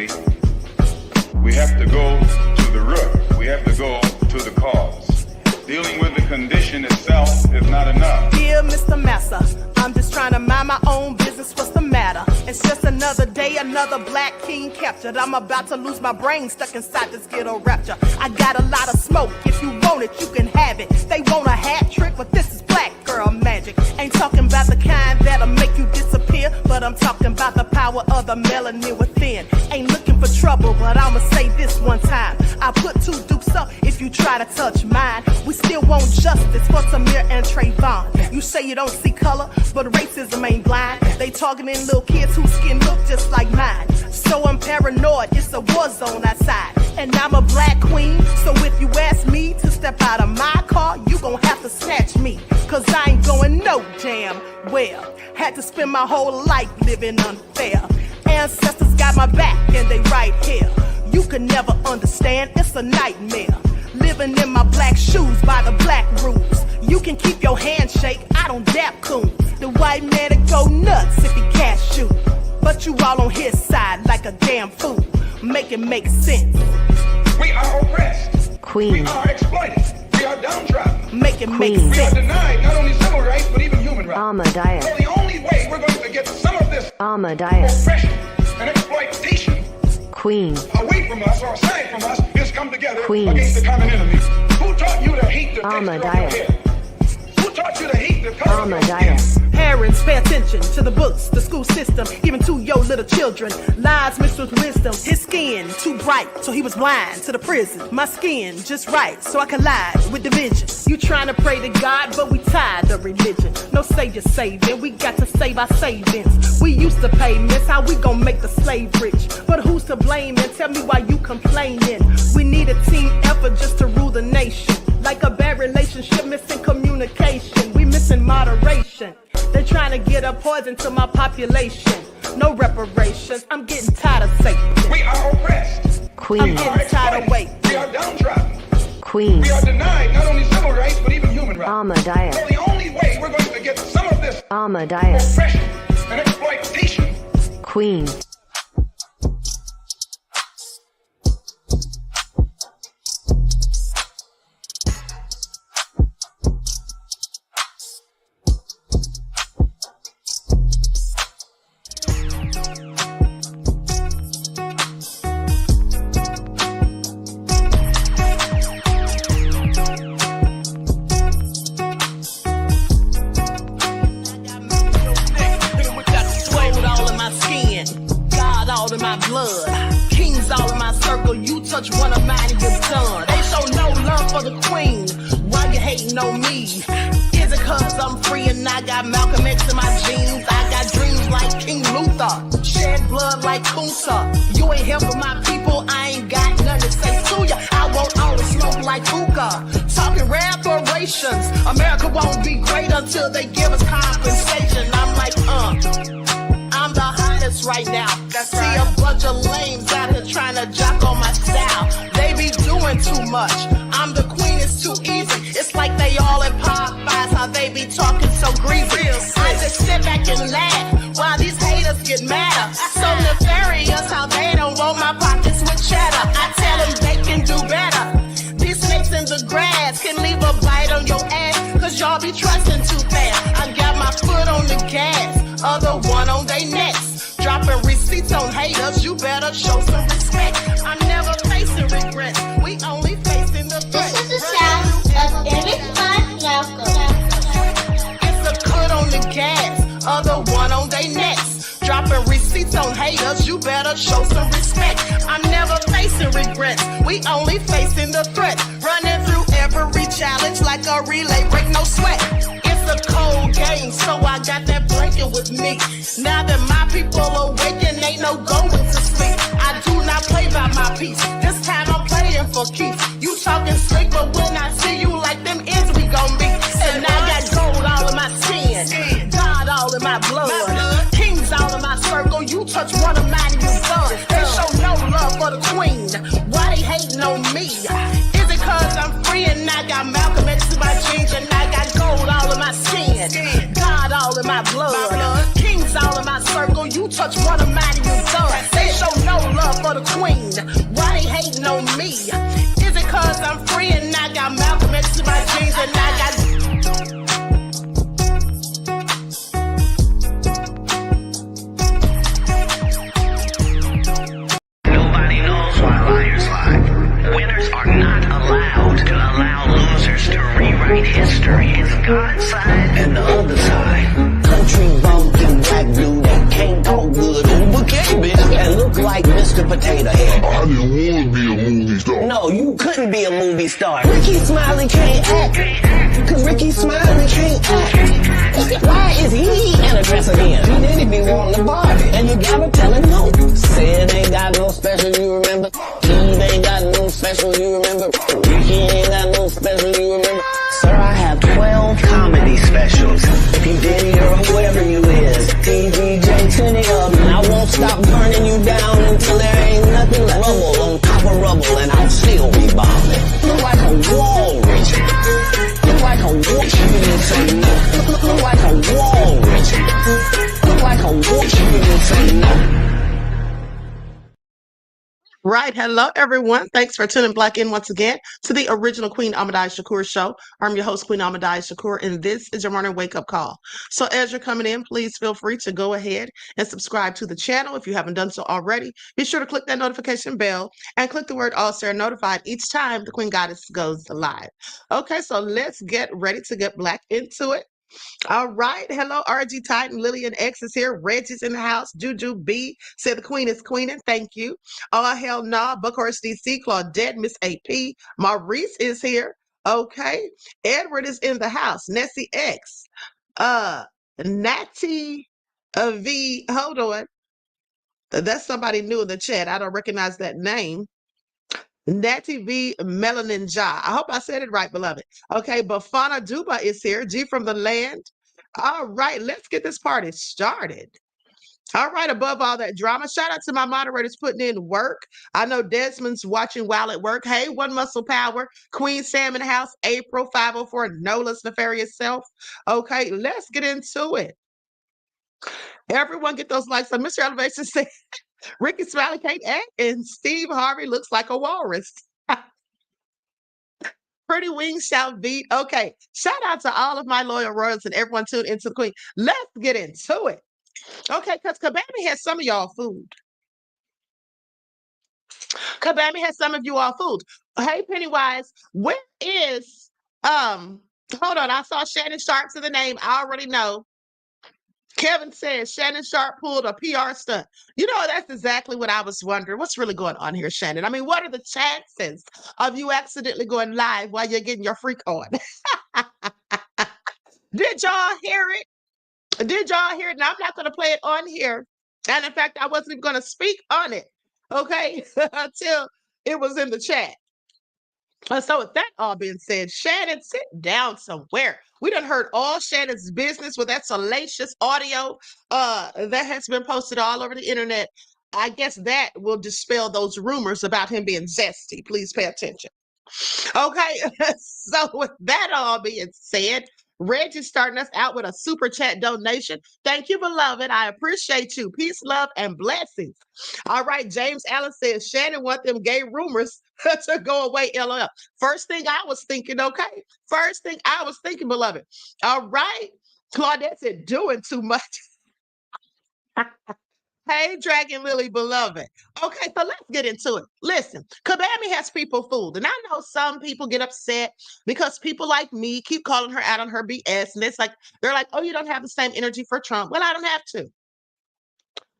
Unfortunately, we have to go to the root. We have to go to the cause. Dealing with the condition itself is not enough. Dear Mr. Massa, I'm just trying to mind my own business. What's the matter? It's just another day, another black king captured. I'm about to lose my brain, stuck inside this ghetto rapture. I got a lot of smoke. If you want it, you can have it. They want a hat trick, but this is black girl magic. Ain't talking about the kind that'll make you disappear, but I'm talking about the power of the melanin within. Ain't looking for trouble, but I'ma say this one time. I put 2 dukes up if you try to touch mine. We still want justice for Samir and Trayvon. You say you don't see color, but racism ain't blind. They targeting little kids whose skin look just like mine. So I'm paranoid, it's a war zone outside. And I'm a black queen, so if you ask me to step out of my car, you gon' have to snatch me. Cause I ain't going no damn well. Had to spend my whole life living unfair. Ancestors got my back and they right here. You can never understand, it's a nightmare. Living in my black shoes by the black rules. You can keep your handshake, I don't dap coons. The white man that go nuts if he can't shoot. But you all on his side like a damn fool. Make it make sense. We are oppressed. Queen. We are exploited. We are downtrodden. Make it make We are sense. denied not only civil rights, but even human rights. Ahmadiyyah. So the only way we're going to get some of this Ahmadiyyah. oppression and exploitation Queen. away from us or aside from us is come together Queen. against the common enemy. Who taught you to hate the texture of your Ahmadiyyah. hair? Who taught you to hate the color of your skin? Ahmadiyyah. Parents, pay attention to the books, the school system, even to your little children. Lies mixed with wisdom. His skin too bright, so he was blind to the prison. My skin just right, so I collide with division. You trying to pray to God, but we tired of religion. No savior saving, we got to save our savings. We used to pay miss, how we gon' make the slave rich? But who's to blame, and tell me why you complaining? We need a team effort just to rule the nation. Like a bad relationship, missing communication. We missing moderation. They're trying to get a poison to my population. No reparations. I'm getting tired of Satan. We are oppressed. Queen. I'm getting tired of waiting. We are downtrodden. Queen. We are denied not only civil rights, but even human rights. Ahmadiyyah. So the only way we're going to get some of this Ahmadiyyah. oppression and exploitation. Queen. Touch one of mine and you're done. They show no love for the queen. Why you hating on me? Is it cause I'm free and I got Malcolm X in my jeans? I got dreams like King Luther, shed blood like Kunsa. You ain't helping my people, I ain't got nothing to say to ya. I want all the smoke like hookah. Talking reparations. America won't be great until they give us compensation. I'm like, I'm the hottest right now. See a bunch of lames out here trying to jock on my style. They be doing too much. I'm the queen, it's too easy. It's like they all in Popeyes, how they be talking so greasy. I just sit back and laugh while these haters get madder. So nefarious how they don't want my pockets with cheddar. I tell them they can do better. These snakes in the grass can leave a bite on your ass, cause y'all be trusting too fast. I got my foot on the gas, other one on they necks. Dropping receipts on haters, you better show some respect. I'm never facing regret, we only facing the threat. This is the sound of every Malcolm. It's a cut on the gas, other one on they necks. Dropping receipts on haters, you better show some respect. I'm never facing regrets, we only facing the threat. Running through every challenge like a relay, break no sweat. It's a cold game, so I got that blanket with me. Now that my people awaken, ain't no going to sleep. I do not play by my piece, this time I'm playing for keeps. You talking slick, but when I see you like them ends, we gon' meet. And I got gold all in my skin, God all in my blood, kings all in my circle. You touch one of mine and you're done. They show no love for the queen, why they hating on me? Is it cause I'm free and I got Malcolm X in my jeans, and I got gold all in my skin, God all in my blood, kings all in my circle. You touch one of mine and you're done. They show no love for the on me? Is it cause I'm free and I got Malcolm X in my jeans and I got Nobody knows why liars lie. Winners are not allowed to allow losers to rewrite history. It's God's side and the other side. Country bumpkin black dude that can't talk good Uber cabbage and look like Mr. Potato Head. I didn't want to be a movie star. No, you couldn't be a movie star. Ricky Smiley can't act. Cause Ricky Smiley can't act. Why is he in a dress again? He didn't be wanting to Barbie. And you gotta tell him no. Said ain't got no special, you remember. Eve ain't got no special, you remember. Ricky ain't got no special, you remember. Sir, I have 12 comedy specials. P. Diddy or whoever you is. DJ, 10 of them. I won't stop burning you down until there ain't nothing left. Rubble on top of rubble and I'll still be bombing. Look like a wall, Richie. Look like a wall. You didn't say no. Look like a wall, Richie. Look like a wall. You didn't say no. Right. Hello, everyone. Thanks for tuning back in once again to the original Queen Ahmadiyyah Shakur show. I'm your host, Queen Ahmadiyyah Shakur, and this is your morning wake-up call. So as you're coming in, please feel free to go ahead and subscribe to the channel. If you haven't done so already, be sure to click that notification bell and click the word all so you're notified each time the Queen Goddess goes live. Okay, so let's get ready to get black into it. All right. Hello, RG Titan. Lillian X is here. Reggie's in the house. Juju B said the queen is queening. Thank you. Oh, hell no. Buckhorst DC. Claudette. Miss AP. Maurice is here. Okay. Edward is in the house. Nessie X. Natty V. Hold on. That's somebody new in the chat. I don't recognize that name. Natty V. Melanin Ja. I hope I said it right, beloved. Okay, Bafana Duba is here. G from the land. All right, let's get this party started. All right, above all that drama, shout out to my moderators putting in work. I know Desmond's watching while at work. Hey, One Muscle Power, Queen Sam in the house, April 504, Nola's Nefarious Self. Okay, let's get into it. Everyone get those likes. So Mr. Elevation said, Ricky Smiley can't act, and Steve Harvey looks like a walrus. Pretty wings shall beat. Okay, shout out to all of my loyal royals and everyone tuned into the Queen. Let's get into it. Okay, because Kabami has some of y'all food. Kabami has some of you all food. Hey, Pennywise, where is hold on, I saw Shannon Sharp's in the name. I already know. Kevin says Shannon Sharp pulled a PR stunt. You know, that's exactly what I was wondering. What's really going on here, Shannon? I mean, what are the chances of you accidentally going live while you're getting your freak on? Did y'all hear it? Did y'all hear it? And I'm not going to play it on here. And in fact, I wasn't even going to speak on it, okay, until it was in the chat. So with that all being said, Shannon, sit down somewhere. We done heard all Shannon's business with that salacious audio that has been posted all over the internet. I guess that will dispel those rumors about him being zesty. Please pay attention. Okay, so with that all being said, Reg is starting us out with a super chat donation. Thank you, beloved. I appreciate you. Peace, love, and blessings. All right, James Allen says Shannon want them gay rumors to go away, LOL. First thing I was thinking, okay? First thing I was thinking, beloved. All right. Claudette said doing too much. Hey, Dragon Lily, beloved. Okay, so let's get into it. Listen, Kabami has people fooled. And I know some people get upset because people like me keep calling her out on her BS. And it's like, they're like, oh, you don't have the same energy for Trump. Well, I don't have to.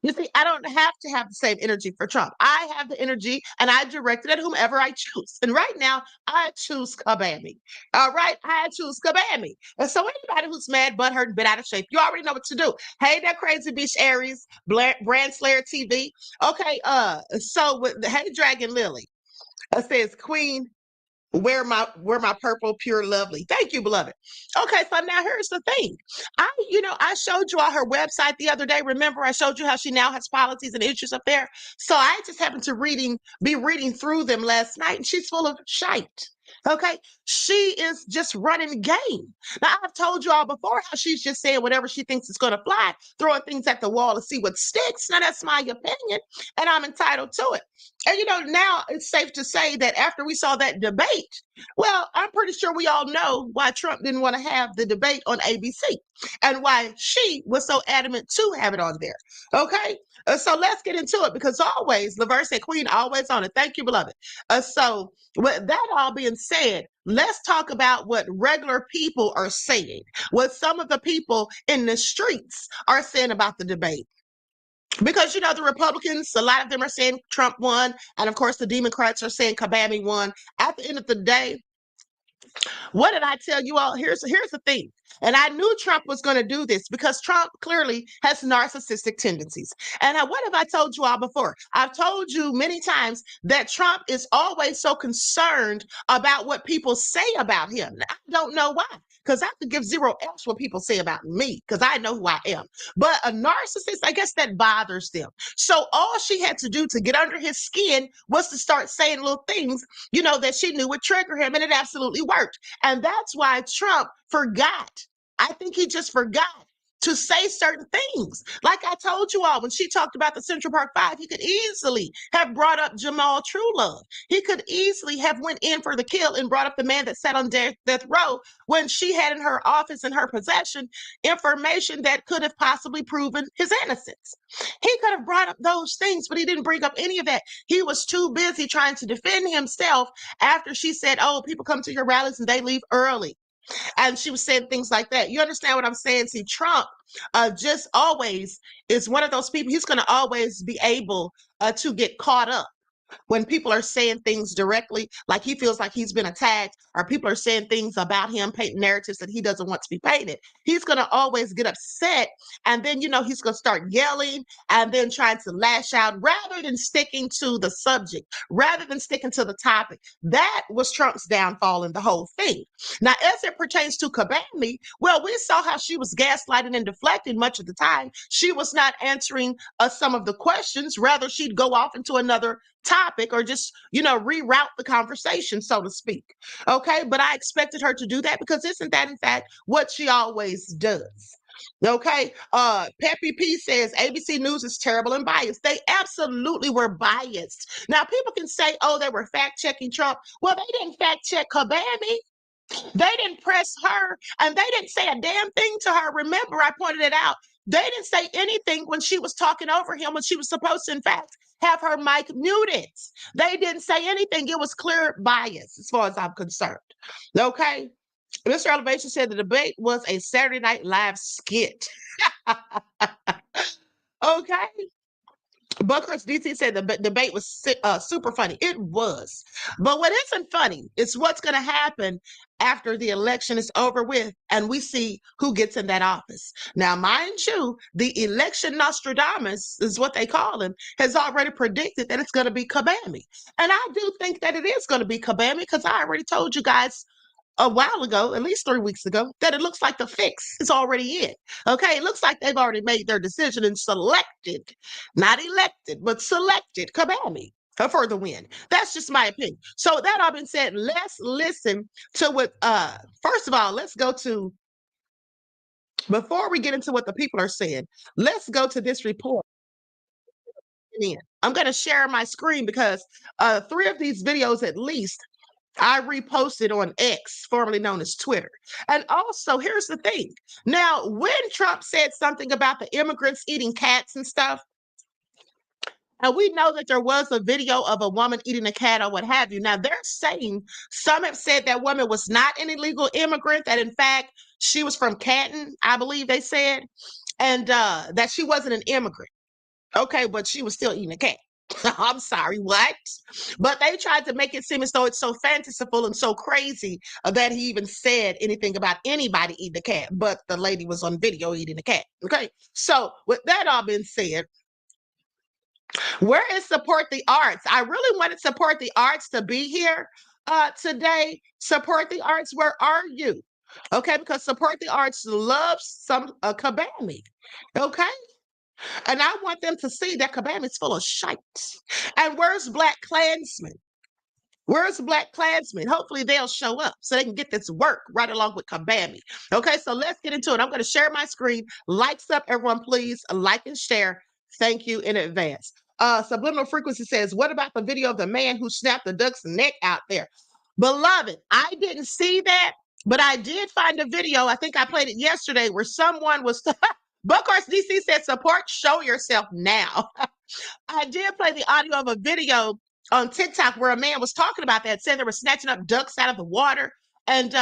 You see, I don't have to have the same energy for Trump. I have the energy and I direct it at whomever I choose. And right now, I choose Kabami. All right, I choose Kabami. And so anybody who's mad, butthurt, and been out of shape, you already know what to do. Hey, that crazy bitch Aries, Brand Slayer TV. Okay, so with hey, Dragon Lily, says Queen. Wear my purple, pure, lovely. Thank you, beloved. Okay, so now here's the thing. I showed you all her website the other day. Remember, I showed you how she now has policies and issues up there. So I just happened to be reading through them last night, and she's full of shite. Okay, she is just running game. Now I've told you all before how she's just saying whatever she thinks is going to fly, throwing things at the wall to see what sticks. Now that's my opinion, and I'm entitled to it. And now it's safe to say that after we saw that debate, well, I'm pretty sure we all know why Trump didn't want to have the debate on ABC and why she was so adamant to have it on there. Okay. So let's get into it, because always, Laverne said, Queen, always on it. Thank you, beloved. So with that all being said, let's talk about what regular people are saying, what some of the people in the streets are saying about the debate. Because the Republicans, a lot of them are saying Trump won, and of course the Democrats are saying Kabami won. At the end of the day, what did I tell you all? Here's the thing. And I knew Trump was going to do this because Trump clearly has narcissistic tendencies. And what have I told you all before? I've told you many times that Trump is always so concerned about what people say about him. I don't know why, because I could give zero F's what people say about me, because I know who I am. But a narcissist, I guess that bothers them. So all she had to do to get under his skin was to start saying little things, that she knew would trigger him, and it absolutely worked. And that's why Trump forgot. I think he just forgot to say certain things. Like I told you all, when she talked about the Central Park Five, he could easily have brought up Jamal Truelove. He could easily have went in for the kill and brought up the man that sat on death row when she had in her office, in her possession, information that could have possibly proven his innocence. He could have brought up those things, but he didn't bring up any of that. He was too busy trying to defend himself after she said, oh, people come to your rallies and they leave early. And she was saying things like that. You understand what I'm saying? See, Trump just always is one of those people. He's going to always be able to get caught up when people are saying things directly, like he feels like he's been attacked, or people are saying things about him, painting narratives that he doesn't want to be painted. He's going to always get upset. And then, he's going to start yelling and then trying to lash out rather than sticking to the subject, rather than sticking to the topic. That was Trump's downfall in the whole thing. Now, as it pertains to Kabami, well, we saw how she was gaslighting and deflecting much of the time. She was not answering some of the questions. Rather, she'd go off into another topic or just, reroute the conversation, so to speak. Okay. But I expected her to do that, because isn't that in fact what she always does? Okay. Peppy P says ABC News is terrible and biased. They absolutely were biased. Now people can say, oh, they were fact checking Trump. Well, they didn't fact check Kabami. They didn't press her, and they didn't say a damn thing to her. Remember, I pointed it out. They didn't say anything when she was talking over him, when she was supposed to, in fact, have her mic muted. They didn't say anything. It was clear bias as far as I'm concerned. Okay. Mr. Elevation said the debate was a Saturday Night Live skit. Okay. Buckers DC said the debate was super funny. It was. But what isn't funny is what's going to happen after the election is over with and we see who gets in that office. Now, mind you, the election Nostradamus is what they call him, has already predicted that it's going to be Kabami. And I do think that it is going to be Kabami, because I already told you guys a while ago, at least 3 weeks ago, that it looks like the fix is already in. Okay, it looks like they've already made their decision and selected, not elected, but selected Kabami for the win. That's just my opinion. So that all been said, let's listen to what, first of all, let's go to, before we get into what the people are saying, let's go to this report. I'm going to share my screen because 3 of these videos at least I reposted on X, formerly known as Twitter. And also, here's the thing. Now, when Trump said something about the immigrants eating cats and stuff, and we know that there was a video of a woman eating a cat or what have you. Now, they're saying, some have said that woman was not an illegal immigrant, that in fact, she was from Canton, I believe they said, and that she wasn't an immigrant. Okay, but she was still eating a cat. I'm sorry, what? But they tried to make it seem as though it's so fanciful and so crazy that he even said anything about anybody eating a cat, but the lady was on video eating a cat. Okay, so with that all being said, where is Support the Arts? I really wanted Support the Arts to be here today. Support the Arts, where are you? Okay, because Support the Arts loves some Kabami. Okay. And I want them to see that Kabami is full of shite. And where's Black Klansmen? Where's Black Klansmen? Hopefully they'll show up so they can get this work right along with Kabami. Okay, so let's get into it. I'm going to share my screen. Likes up, everyone, please. Like and share. Thank you in advance. Subliminal Frequency says, what about the video of the man who snapped the duck's neck out there? Beloved, I didn't see that, but I did find a video. I think I played it yesterday where someone was, Buckhorse DC said, support, show yourself now. I did play the audio of a video on TikTok where a man was talking about that, saying they were snatching up ducks out of the water. And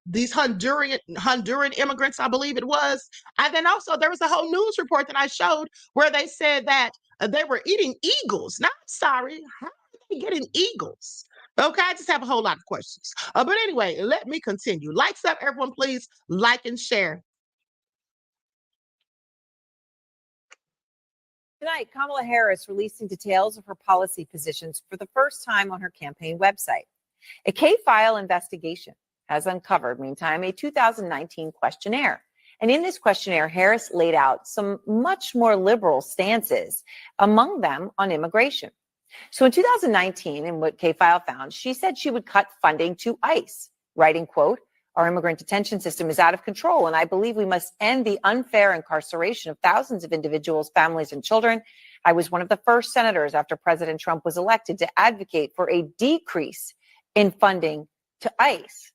these Honduran immigrants, I believe it was. And then also there was a whole news report that I showed where they said that they were eating eagles. Now, I'm sorry, how are they getting eagles? Okay, I just have a whole lot of questions. But anyway, let me continue. Likes up, everyone, please like and share. Tonight, Kamala Harris releasing details of her policy positions for the first time on her campaign website. A K-file investigation has uncovered, meantime, a 2019 questionnaire. And in this questionnaire, Harris laid out some much more liberal stances, among them on immigration. So in 2019, in what K-file found, she said she would cut funding to ICE, writing, quote, our immigrant detention system is out of control, and I believe we must end the unfair incarceration of thousands of individuals, families, and children. I was one of the first senators after President Trump was elected to advocate for a decrease in funding to ICE.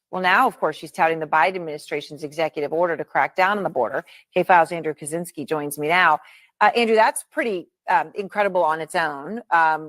Well, now, of course, she's touting the Biden administration's executive order to crack down on the border. K-File's Andrew Kaczynski joins me now. Andrew, that's pretty incredible on its own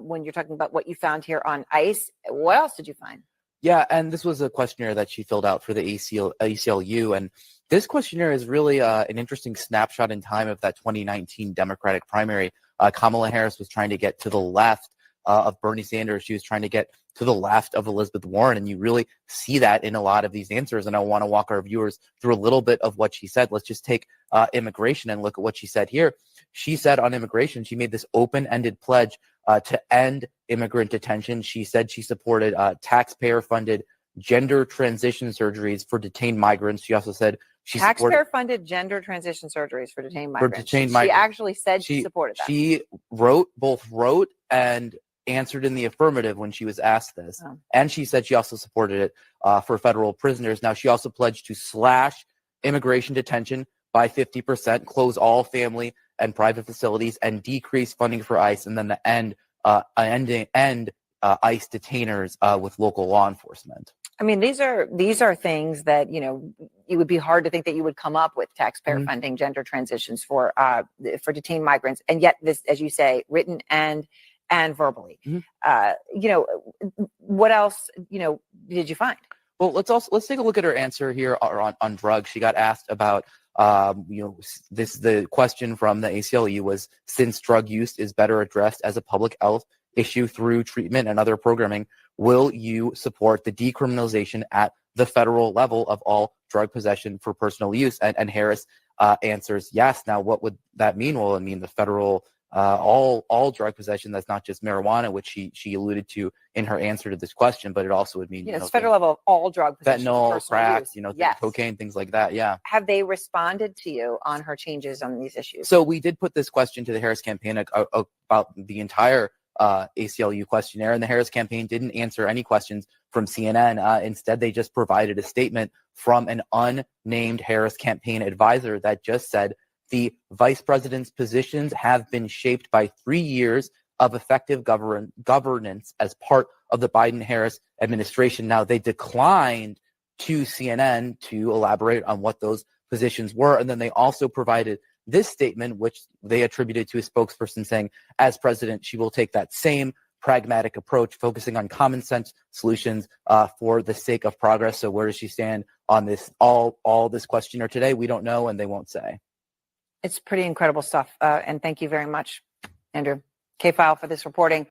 when you're talking about what you found here on ICE. What else did you find? Yeah, and this was a questionnaire that she filled out for the ACLU. And this questionnaire is really an interesting snapshot in time of that 2019 Democratic primary. Kamala Harris was trying to get to the left of Bernie Sanders. She was trying to get to the left of Elizabeth Warren. And you really see that in a lot of these answers. And I want to walk our viewers through a little bit of what she said. Let's just take immigration and look at what she said here. She said on immigration, she made this open-ended pledge to end immigrant detention. She said she supported taxpayer-funded gender transition surgeries for detained migrants. She also said she taxpayer-funded gender transition surgeries for detained migrants. She actually said she supported that. She both wrote and answered in the affirmative when she was asked this. Oh. And she said she also supported it for federal prisoners. Now, she also pledged to slash immigration detention by 50%, close all family and private facilities, and decrease funding for ICE, and then the end ICE detainers with local law enforcement. I mean, these are things that, you know, it would be hard to think that you would come up with taxpayer funding gender transitions for detained migrants, and yet this, as you say, written and verbally. You know, what else, you know, did you find? Well, let's take a look at her answer here on drugs. She got asked about the question from the ACLU was, since drug use is better addressed as a public health issue through treatment and other programming, will you support the decriminalization at the federal level of all drug possession for personal use? And Harris answers yes. Now, what would that mean? Well, it mean the federal all drug possession. That's not just marijuana, which she alluded to in her answer to this question, but it also would mean it's federal level of all drug possession, fentanyl, crack, cocaine, things like that. Yeah. Have they responded to you on her changes on these issues? So we did put this question to the Harris campaign about the entire ACLU questionnaire, and the Harris campaign didn't answer any questions from CNN. Instead, they just provided a statement from an unnamed Harris campaign advisor that just said, the vice president's positions have been shaped by 3 years of effective governance as part of the Biden-Harris administration. Now, they declined to CNN to elaborate on what those positions were. And then they also provided this statement, which they attributed to a spokesperson saying, as president, she will take that same pragmatic approach, focusing on common sense solutions for the sake of progress. So where does she stand on this, all this questionnaire today? We don't know, and they won't say. It's pretty incredible stuff. And thank you very much, Andrew K-File, for this reporting.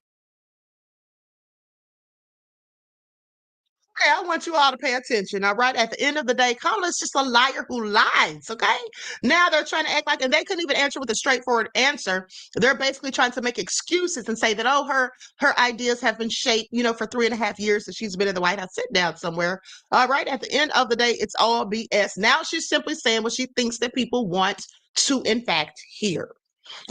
Okay, I want you all to pay attention. All right. At the end of the day, Kamala's just a liar who lies. Okay. Now they're trying to act like, and they couldn't even answer with a straightforward answer. They're basically trying to make excuses and say that, oh, her ideas have been shaped, for 3.5 years that she's been in the White House. Sit down somewhere. All right. At the end of the day, it's all BS. Now she's simply saying what she thinks that people want to, in fact, hear.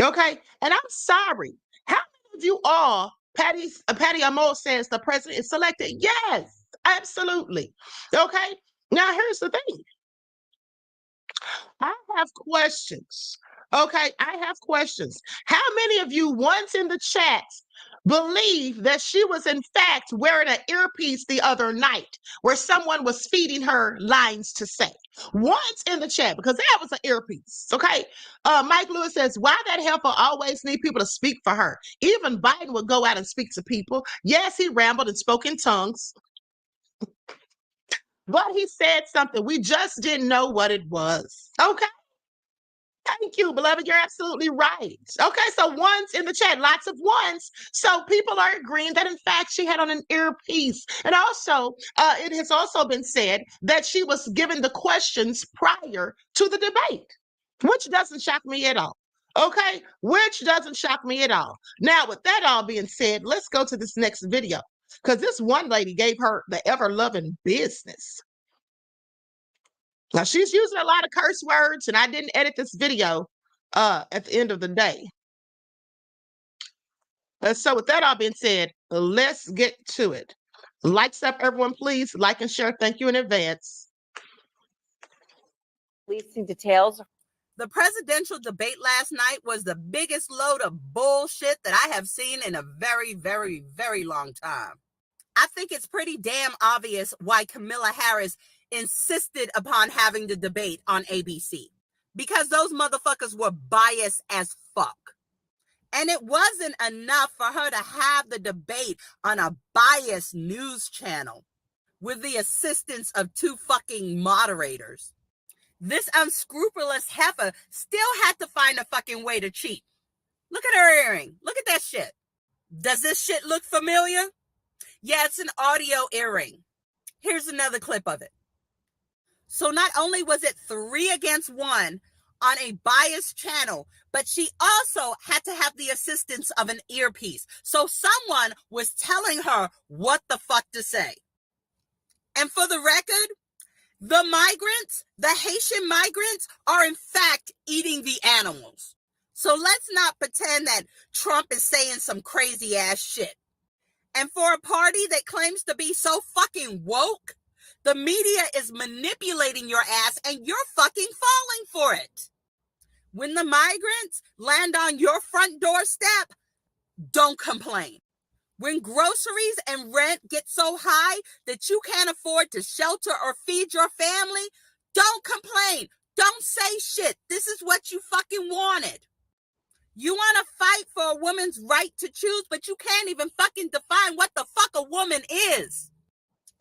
Okay. And I'm sorry. How many of you all, Patty Amo says the president is selected? Yes. Absolutely. Okay. Now, here's the thing. I have questions Okay, I have questions. How many of you once in the chat believe that she was in fact wearing an earpiece the other night where someone was feeding her lines to say? Once in the chat, because that was an earpiece. Okay. Mike Lewis says, why that heifer always need people to speak for her? Even Biden would go out and speak to people. Yes, he rambled and spoke in tongues, but he said something. We just didn't know what it was. Okay. Thank you, beloved. You're absolutely right. Okay, so ones in the chat, lots of ones. So people are agreeing that in fact she had on an earpiece. And also, it has also been said that she was given the questions prior to the debate, which doesn't shock me at all. Okay, which doesn't shock me at all. Now, with that all being said, let's go to this next video because this one lady gave her the ever-loving business. Now, she's using a lot of curse words, and I didn't edit this video at the end of the day. So with that all being said, let's get to it. Likes up, everyone, please. Like and share. Thank you in advance. Releasing details. The presidential debate last night was the biggest load of bullshit that I have seen in a very, very, very long time. I think it's pretty damn obvious why Kamala Harris insisted upon having the debate on ABC, because those motherfuckers were biased as fuck. And it wasn't enough for her to have the debate on a biased news channel with the assistance of 2 fucking moderators. This unscrupulous heifer still had to find a fucking way to cheat. Look at her earring. Look at that shit. Does this shit look familiar? Yeah, it's an audio earring. Here's another clip of it. So not only was it 3 against 1 on a biased channel, but she also had to have the assistance of an earpiece. So someone was telling her what the fuck to say. And for the record, the migrants, the Haitian migrants, are in fact eating the animals. So let's not pretend that Trump is saying some crazy ass shit. And for a party that claims to be so fucking woke, the media is manipulating your ass and you're fucking falling for it. When the migrants land on your front doorstep, don't complain. When groceries and rent get so high that you can't afford to shelter or feed your family, don't complain. Don't say shit. This is what you fucking wanted. You want to fight for a woman's right to choose, but you can't even fucking define what the fuck a woman is.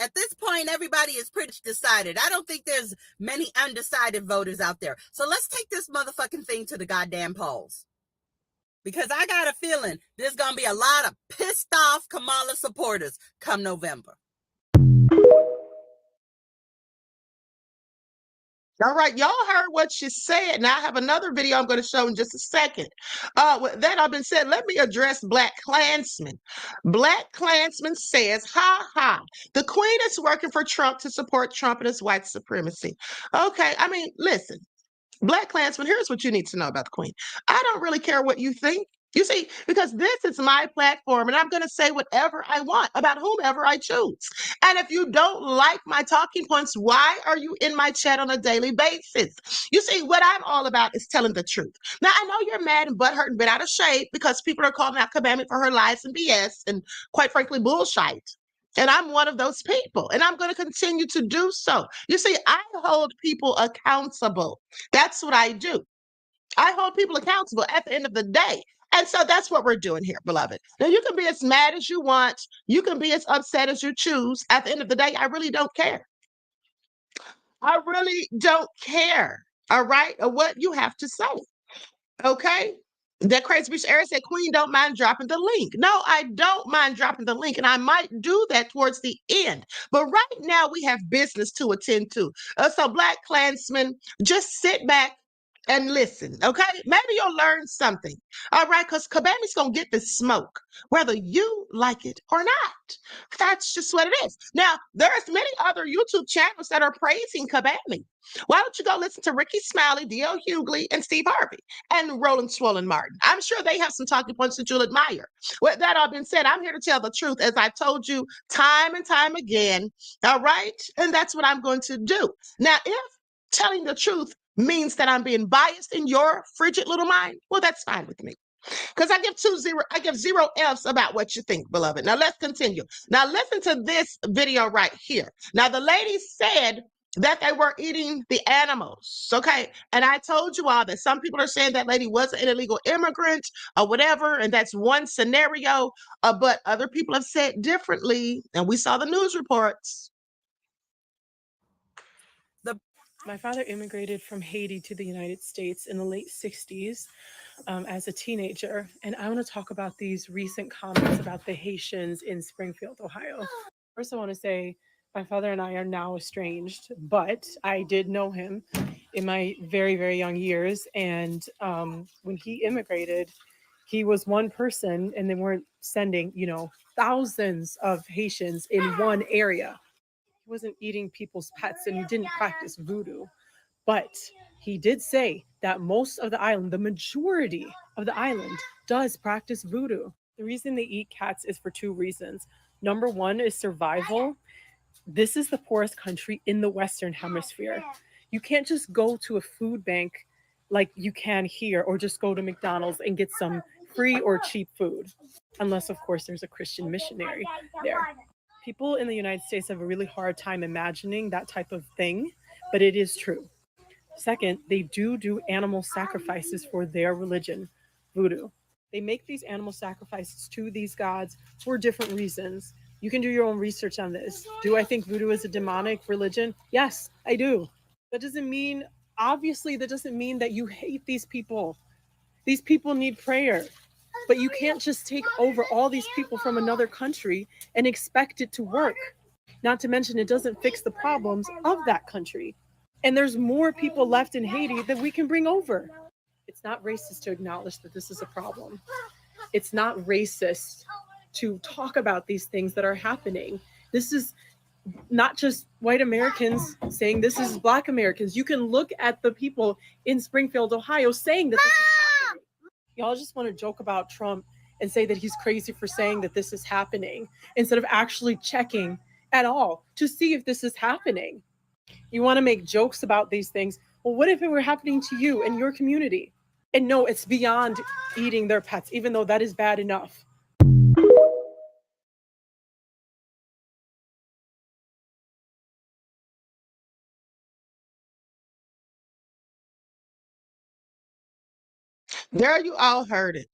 At this point, everybody is pretty decided. I don't think there's many undecided voters out there. So let's take this motherfucking thing to the goddamn polls. Because I got a feeling there's going to be a lot of pissed off Kamala supporters come November. All right, y'all heard what she said. Now I have another video I'm going to show in just a second. With that all been said, let me address Black Klansman. Black Klansman says, ha ha, the queen is working for Trump to support Trump and his white supremacy. Okay, I mean, listen, Black Klansman, here's what you need to know about the queen. I don't really care what you think. You see, because this is my platform and I'm going to say whatever I want about whomever I choose. And if you don't like my talking points, why are you in my chat on a daily basis? You see, what I'm all about is telling the truth. Now, I know you're mad and butthurt and been out of shape because people are calling out Commandment for her lies and BS and, quite frankly, bullshit. And I'm one of those people, and I'm going to continue to do so. You see, I hold people accountable. That's what I do. I hold people accountable at the end of the day. And so that's what we're doing here, beloved. Now, you can be as mad as you want. You can be as upset as you choose. At the end of the day, I really don't care. I really don't care, all right, of what you have to say, okay? That crazy bitch Eric said, Queen, don't mind dropping the link. No, I don't mind dropping the link, and I might do that towards the end. But right now, we have business to attend to. So, Black Klansmen, just sit back and listen, okay? Maybe you'll learn something, all right? Because Kabami's going to get this smoke, whether you like it or not. That's just what it is. Now, there's many other YouTube channels that are praising Kabami. Why don't you go listen to Ricky Smiley, D.L. Hughley, and Steve Harvey, and Roland Swollen Martin? I'm sure they have some talking points that you'll admire. With that all being said, I'm here to tell the truth, as I've told you time and time again, all right? And that's what I'm going to do. Now, if telling the truth means that I'm being biased in your frigid little mind, well, that's fine with me. Because I give 0 F's about what you think, beloved. Now let's continue. Now listen to this video right here. Now the lady said that they were eating the animals, okay? And I told you all that some people are saying that lady was an illegal immigrant or whatever, and that's one scenario, but other people have said differently, and we saw the news reports. My father immigrated from Haiti to the United States in the late 60s as a teenager. And I want to talk about these recent comments about the Haitians in Springfield, Ohio. First, I want to say my father and I are now estranged, but I did know him in my very, very young years. And when he immigrated, he was one person and they weren't sending, thousands of Haitians in one area. He wasn't eating people's pets and he didn't practice voodoo. But he did say that most of the island, the majority of the island, does practice voodoo. The reason they eat cats is for 2 reasons. Number 1 is survival. This is the poorest country in the Western Hemisphere. You can't just go to a food bank like you can here, or just go to McDonald's and get some free or cheap food, unless, of course, there's a Christian missionary there. People in the United States have a really hard time imagining that type of thing, but it is true. Second, they do animal sacrifices for their religion, voodoo. They make these animal sacrifices to these gods for different reasons. You can do your own research on this. Do I think voodoo is a demonic religion? Yes, I do. That doesn't mean that you hate these people. These people need prayer. But you can't just take over all these people from another country and expect it to work. Not to mention, it doesn't fix the problems of that country. And there's more people left in Haiti that we can bring over. It's not racist to acknowledge that this is a problem. It's not racist to talk about these things that are happening. This is not just white Americans saying this is Black Americans. You can look at the people in Springfield, Ohio saying that this is happening. Y'all just want to joke about Trump and say that he's crazy for saying that this is happening instead of actually checking at all to see if this is happening. You want to make jokes about these things. Well, what if it were happening to you and your community? And no, it's beyond eating their pets, even though that is bad enough. There, you all heard it.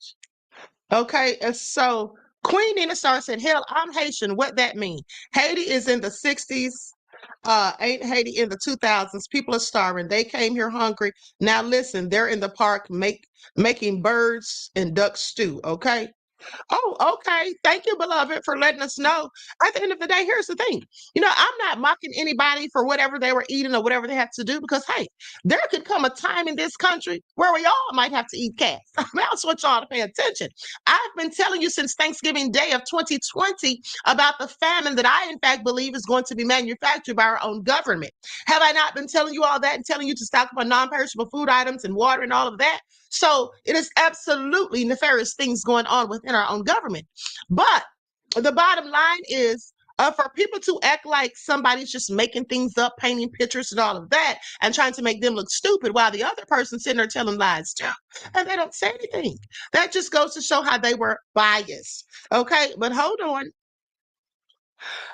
Okay, and so QueenAShakur said, hell, I'm Haitian. What that mean? Haiti is in the 60s. Ain't Haiti in the 2000s. People are starving. They came here hungry. Now listen, they're in the park making birds and duck stew, okay? Oh, okay. Thank you, beloved, for letting us know. At the end of the day, here's the thing. I'm not mocking anybody for whatever they were eating or whatever they had to do because, hey, there could come a time in this country where we all might have to eat cats. I just want y'all to pay attention. I've been telling you since Thanksgiving Day of 2020 about the famine that I, in fact, believe is going to be manufactured by our own government. Have I not been telling you all that and telling you to stock up on non-perishable food items and water and all of that? So it is absolutely nefarious things going on within our own government. But the bottom line is for people to act like somebody's just making things up, painting pictures and all of that, and trying to make them look stupid while the other person's sitting there telling lies too. And they don't say anything. That just goes to show how they were biased. Okay, but hold on.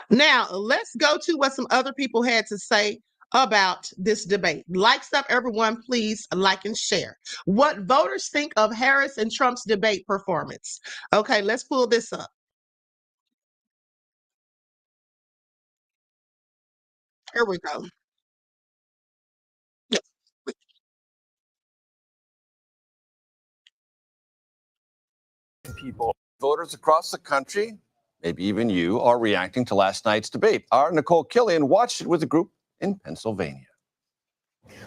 Now, let's go to what some other people had to say about this debate. Like stuff, everyone, please like and share. What voters think of Harris and Trump's debate performance. Okay, let's pull this up. Here we go. People, voters across the country, maybe even you, are reacting to last night's debate. Our Nicole Killian watched it with a group in Pennsylvania.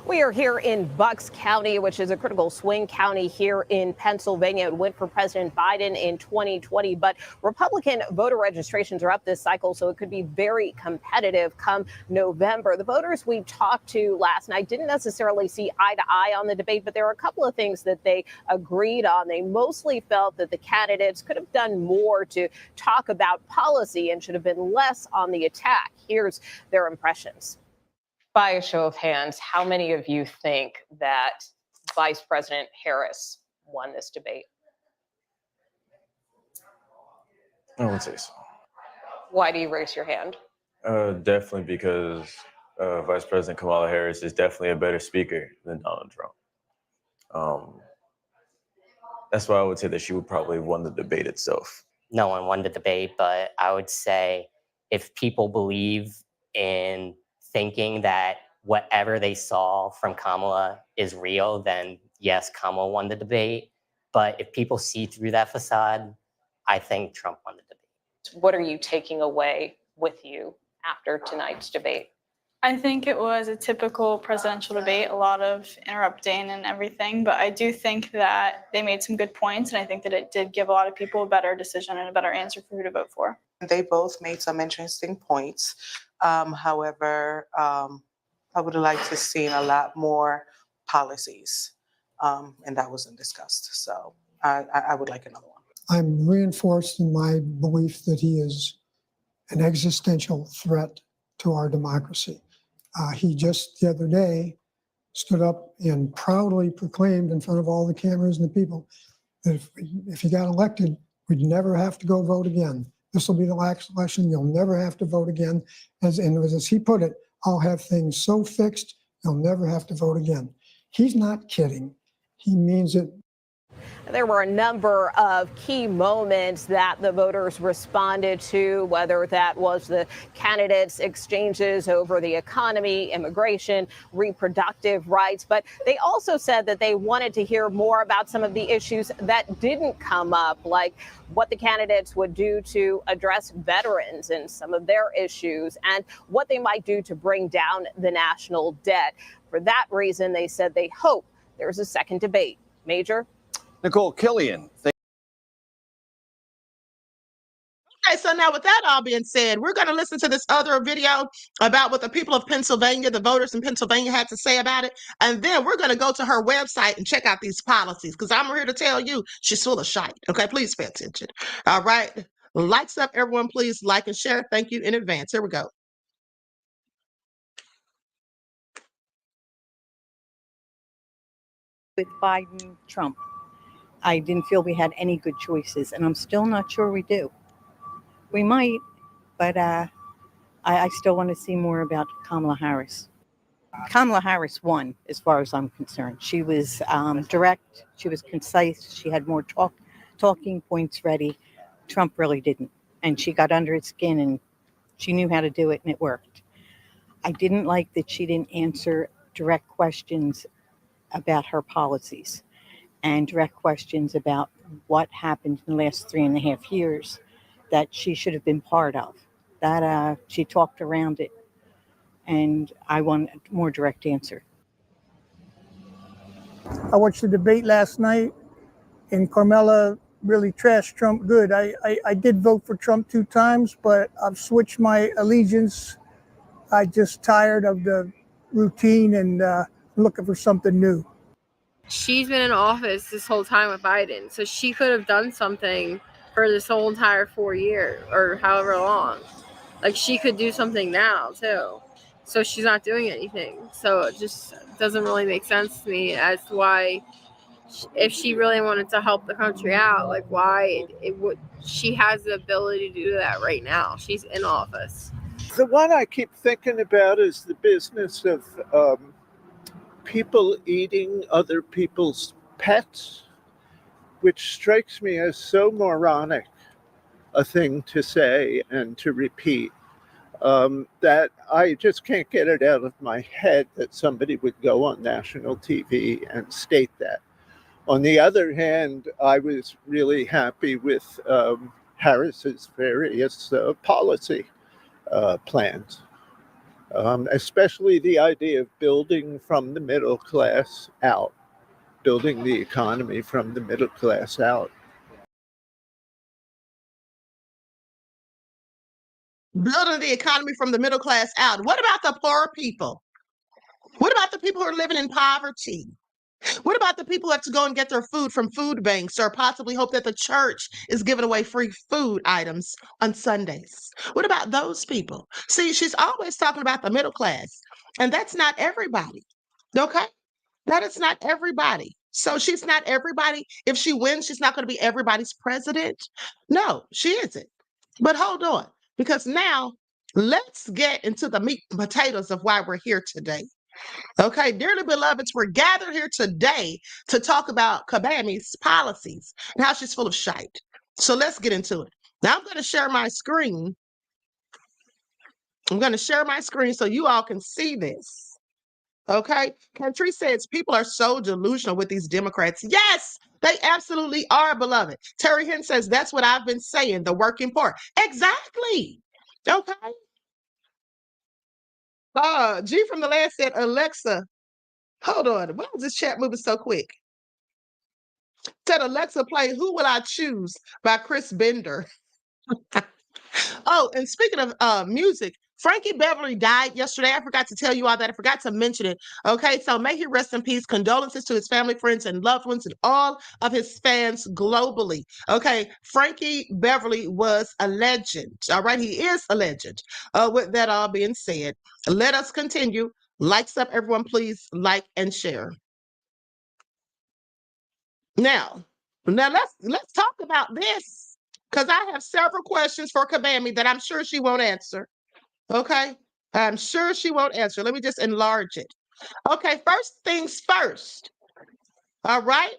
We are here in Bucks County, which is a critical swing county here in Pennsylvania. It went for President Biden in 2020, but Republican voter registrations are up this cycle, so it could be very competitive come November. The voters we talked to last night didn't necessarily see eye to eye on the debate, but there were a couple of things that they agreed on. They mostly felt that the candidates could have done more to talk about policy and should have been less on the attack. Here's their impressions. By a show of hands, how many of you think that Vice President Harris won this debate? I would say so. Why do you raise your hand? Definitely because Vice President Kamala Harris is definitely a better speaker than Donald Trump. That's why I would say that she would probably have won the debate itself. No one won the debate, but I would say if people believe in thinking that whatever they saw from Kamala is real, then yes, Kamala won the debate. But if people see through that facade, I think Trump won the debate. What are you taking away with you after tonight's debate? I think it was a typical presidential debate, a lot of interrupting and everything, but I do think that they made some good points, and I think that it did give a lot of people a better decision and a better answer for who to vote for. They both made some interesting points. However, I would have liked to see a lot more policies, and that wasn't discussed. So I would like another one. I'm reinforced in my belief that he is an existential threat to our democracy. He just the other day stood up and proudly proclaimed in front of all the cameras and the people that if he got elected, we'd never have to go vote again. This will be the last election. You'll never have to vote again. As he put it, I'll have things so fixed, you'll never have to vote again. He's not kidding. He means it. There were a number of key moments that the voters responded to, whether that was the candidates' exchanges over the economy, immigration, reproductive rights. But they also said that they wanted to hear more about some of the issues that didn't come up, like what the candidates would do to address veterans and some of their issues, and what they might do to bring down the national debt. For that reason, they said they hope there's a second debate. Major? Nicole Killian. Okay, so now with that all being said, we're going to listen to this other video about what the people of Pennsylvania, the voters in Pennsylvania had to say about it. And then we're going to go to her website and check out these policies, because I'm here to tell you she's full of shite. Okay, please pay attention. All right. Lights up, everyone. Please like and share. Thank you in advance. Here we go. With Biden, Trump, I didn't feel we had any good choices, and I'm still not sure we do. We might, but I still want to see more about Kamala Harris. Kamala Harris won, as far as I'm concerned. She was direct, she was concise, she had more talking points ready. Trump really didn't, and she got under his skin, and she knew how to do it, and it worked. I didn't like that she didn't answer direct questions about her policies and direct questions about what happened in the last 3.5 years that she should have been part of. That she talked around it, and I want a more direct answer. I watched the debate last night, and Kamala really trashed Trump good. I did vote for Trump 2 times, but I've switched my allegiance. I just tired of the routine and looking for something new. She's been in office this whole time with Biden, so she could have done something for this whole entire 4 years or however long. Like, she could do something now too. So she's not doing anything. So it just doesn't really make sense to me as to why, if she really wanted to help the country out, like why it would. She has the ability to do that right now. She's in office. The one I keep thinking about is the business of people eating other people's pets, which strikes me as so moronic a thing to say and to repeat, that I just can't get it out of my head that somebody would go on national TV and state that. On the other hand, I was really happy with Harris's various policy plans. Especially the idea of building from the middle class out, building the economy from the middle class out. Building the economy from the middle class out. What about the poor people? What about the people who are living in poverty? What about the people who have to go and get their food from food banks or possibly hope that the church is giving away free food items on Sundays? What about those people? See, she's always talking about the middle class, and that's not everybody. Okay? That is not everybody. So she's not everybody. If she wins, she's not going to be everybody's president. No, she isn't. But hold on, because now let's get into the meat and potatoes of why we're here today. Okay, dearly beloveds, we're gathered here today to talk about Kabami's policies and how she's full of shite. So let's get into it. Now I'm going to share my screen. I'm going to share my screen so you all can see this. Okay, Country says people are so delusional with these Democrats. Yes, they absolutely are, beloved. Terry Henn says that's what I've been saying, the working poor. Exactly. Okay. G from the land said, Alexa, hold on. Why is this chat moving so quick? Said Alexa, play Who Will I Choose by Chris Bender. Oh, and speaking of music, Frankie Beverly died yesterday. I forgot to tell you all that. I forgot to mention it. Okay, so may he rest in peace. Condolences to his family, friends, and loved ones, and all of his fans globally. Okay, Frankie Beverly was a legend. All right, he is a legend. With that all being said, let us continue. Likes up, everyone, please like and share. Now let's talk about this, because I have several questions for Kabami that I'm sure she won't answer. Okay, I'm sure she won't answer. Let me just enlarge it. Okay, first things first. All right,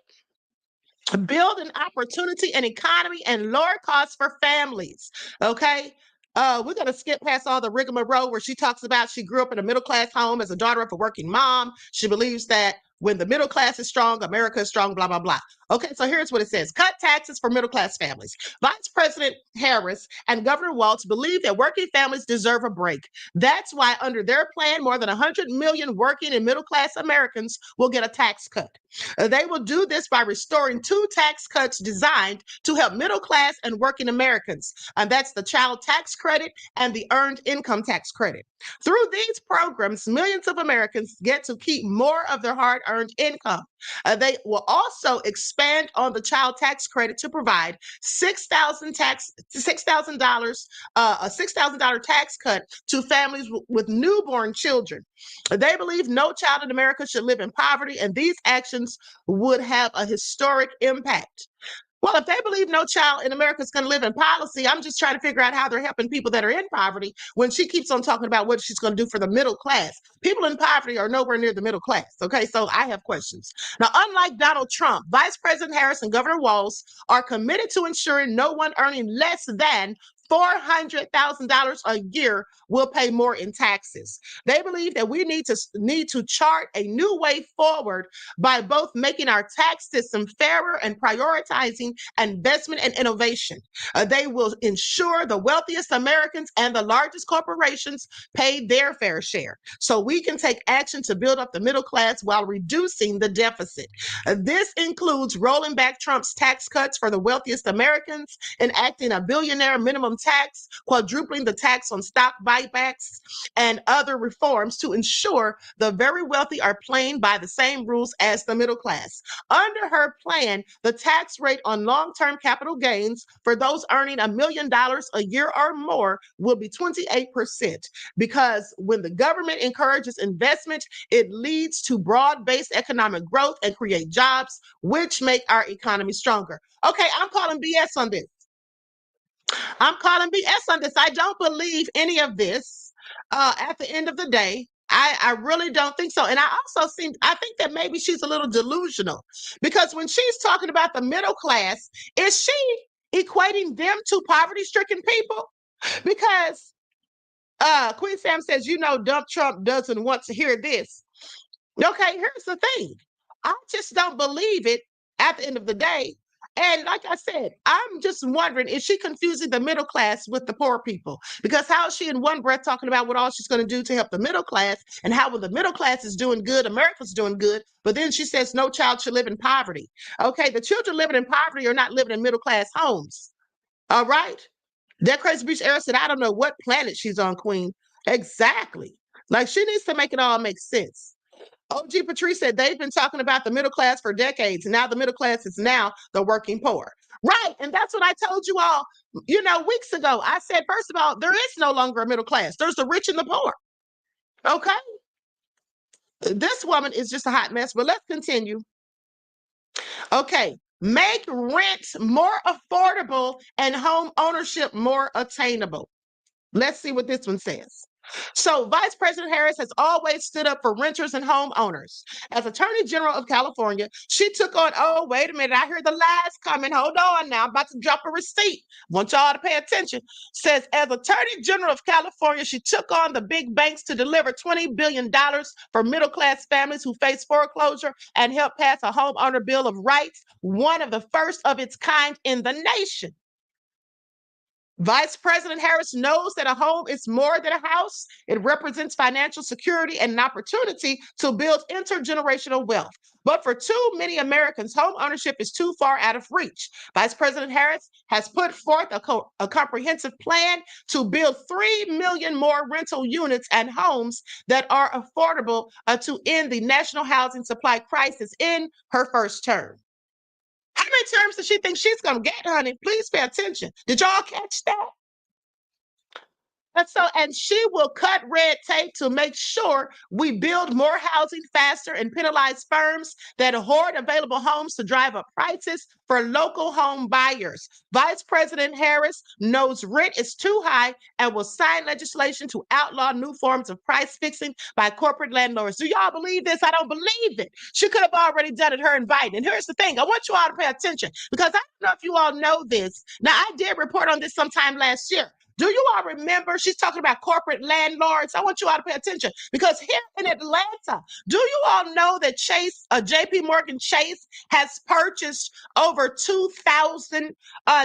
build an opportunity and economy and lower costs for families. Okay. We're going to skip past all the rigmarole where she talks about she grew up in a middle class home as a daughter of a working mom. She believes that when the middle class is strong, America is strong, blah, blah, blah. Okay, so here's what it says. Cut taxes for middle class families. Vice President Harris and Governor Walz believe that working families deserve a break. That's why under their plan, more than 100 million working and middle class Americans will get a tax cut. They will do this by restoring two tax cuts designed to help middle class and working Americans. And that's the child tax credit and the earned income tax credit. Through these programs, millions of Americans get to keep more of their hard-earned income. They will also expand on the child tax credit to provide $6,000 a $6,000 tax cut to families with newborn children. They believe no child in America should live in poverty, and these actions would have a historic impact. Well, if they believe no child in America is going to live in policy, I'm just trying to figure out how they're helping people that are in poverty when she keeps on talking about what she's going to do for the middle class. People in poverty are nowhere near the middle class. Okay, so I have questions. Now, unlike Donald Trump, Vice President Harris and Governor Walz are committed to ensuring no one earning less than $400,000 a year will pay more in taxes. They believe that we need to chart a new way forward by both making our tax system fairer and prioritizing investment and innovation. They will ensure the wealthiest Americans and the largest corporations pay their fair share, so we can take action to build up the middle class while reducing the deficit. This includes rolling back Trump's tax cuts for the wealthiest Americans, enacting a billionaire minimum tax, quadrupling the tax on stock buybacks, and other reforms to ensure the very wealthy are playing by the same rules as the middle class. Under her plan, the tax rate on long-term capital gains for those earning $1 million a year or more will be 28%, because when the government encourages investment, it leads to broad-based economic growth and create jobs, which make our economy stronger. Okay, I'm calling BS on this. I'm calling BS on this. I don't believe any of this. At the end of the day, I really don't think so. And I think that maybe she's a little delusional, because when she's talking about the middle class, is she equating them to poverty-stricken people? Because Queen Sam says, Dump Trump doesn't want to hear this. Okay, here's the thing. I just don't believe it at the end of the day. And like I said, I'm just wondering, is she confusing the middle class with the poor people? Because how is she in one breath talking about what all she's going to do to help the middle class, and how when the middle class is doing good, America's doing good, but then she says no child should live in poverty. Okay, the children living in poverty are not living in middle class homes. All right? That Crazy Beach Era said, I don't know what planet she's on, Queen. Exactly. Like, she needs to make it all make sense. OG Patrice said they've been talking about the middle class for decades. And now the middle class is now the working poor. Right. And that's what I told you all, weeks ago. I said, first of all, there is no longer a middle class. There's the rich and the poor. Okay. This woman is just a hot mess, but let's continue. Okay. Make rent more affordable and home ownership more attainable. Let's see what this one says. So Vice President Harris has always stood up for renters and homeowners. As Attorney General of California, she took on, oh, wait a minute, I hear the last comment. Hold on now, I'm about to drop a receipt. Want y'all to pay attention. Says, as Attorney General of California, she took on the big banks to deliver $20 billion for middle-class families who face foreclosure and help pass a homeowner bill of rights, one of the first of its kind in the nation. Vice President Harris knows that a home is more than a house. It represents financial security and an opportunity to build intergenerational wealth. But for too many Americans, home ownership is too far out of reach. Vice President Harris has put forth a comprehensive plan to build 3 million more rental units and homes that are affordable to end the national housing supply crisis in her first term. How many terms does she think she's going to get, honey? Please pay attention. Did y'all catch that? And she will cut red tape to make sure we build more housing faster and penalize firms that hoard available homes to drive up prices for local home buyers. Vice President Harris knows rent is too high and will sign legislation to outlaw new forms of price fixing by corporate landlords. Do y'all believe this? I don't believe it. She could have already done it, her and Biden. And here's the thing. I want you all to pay attention because I don't know if you all know this. Now, I did report on this sometime last year. Do you all remember? She's talking about corporate landlords. I want you all to pay attention because here in Atlanta, do you all know that JP Morgan Chase has purchased over 2,000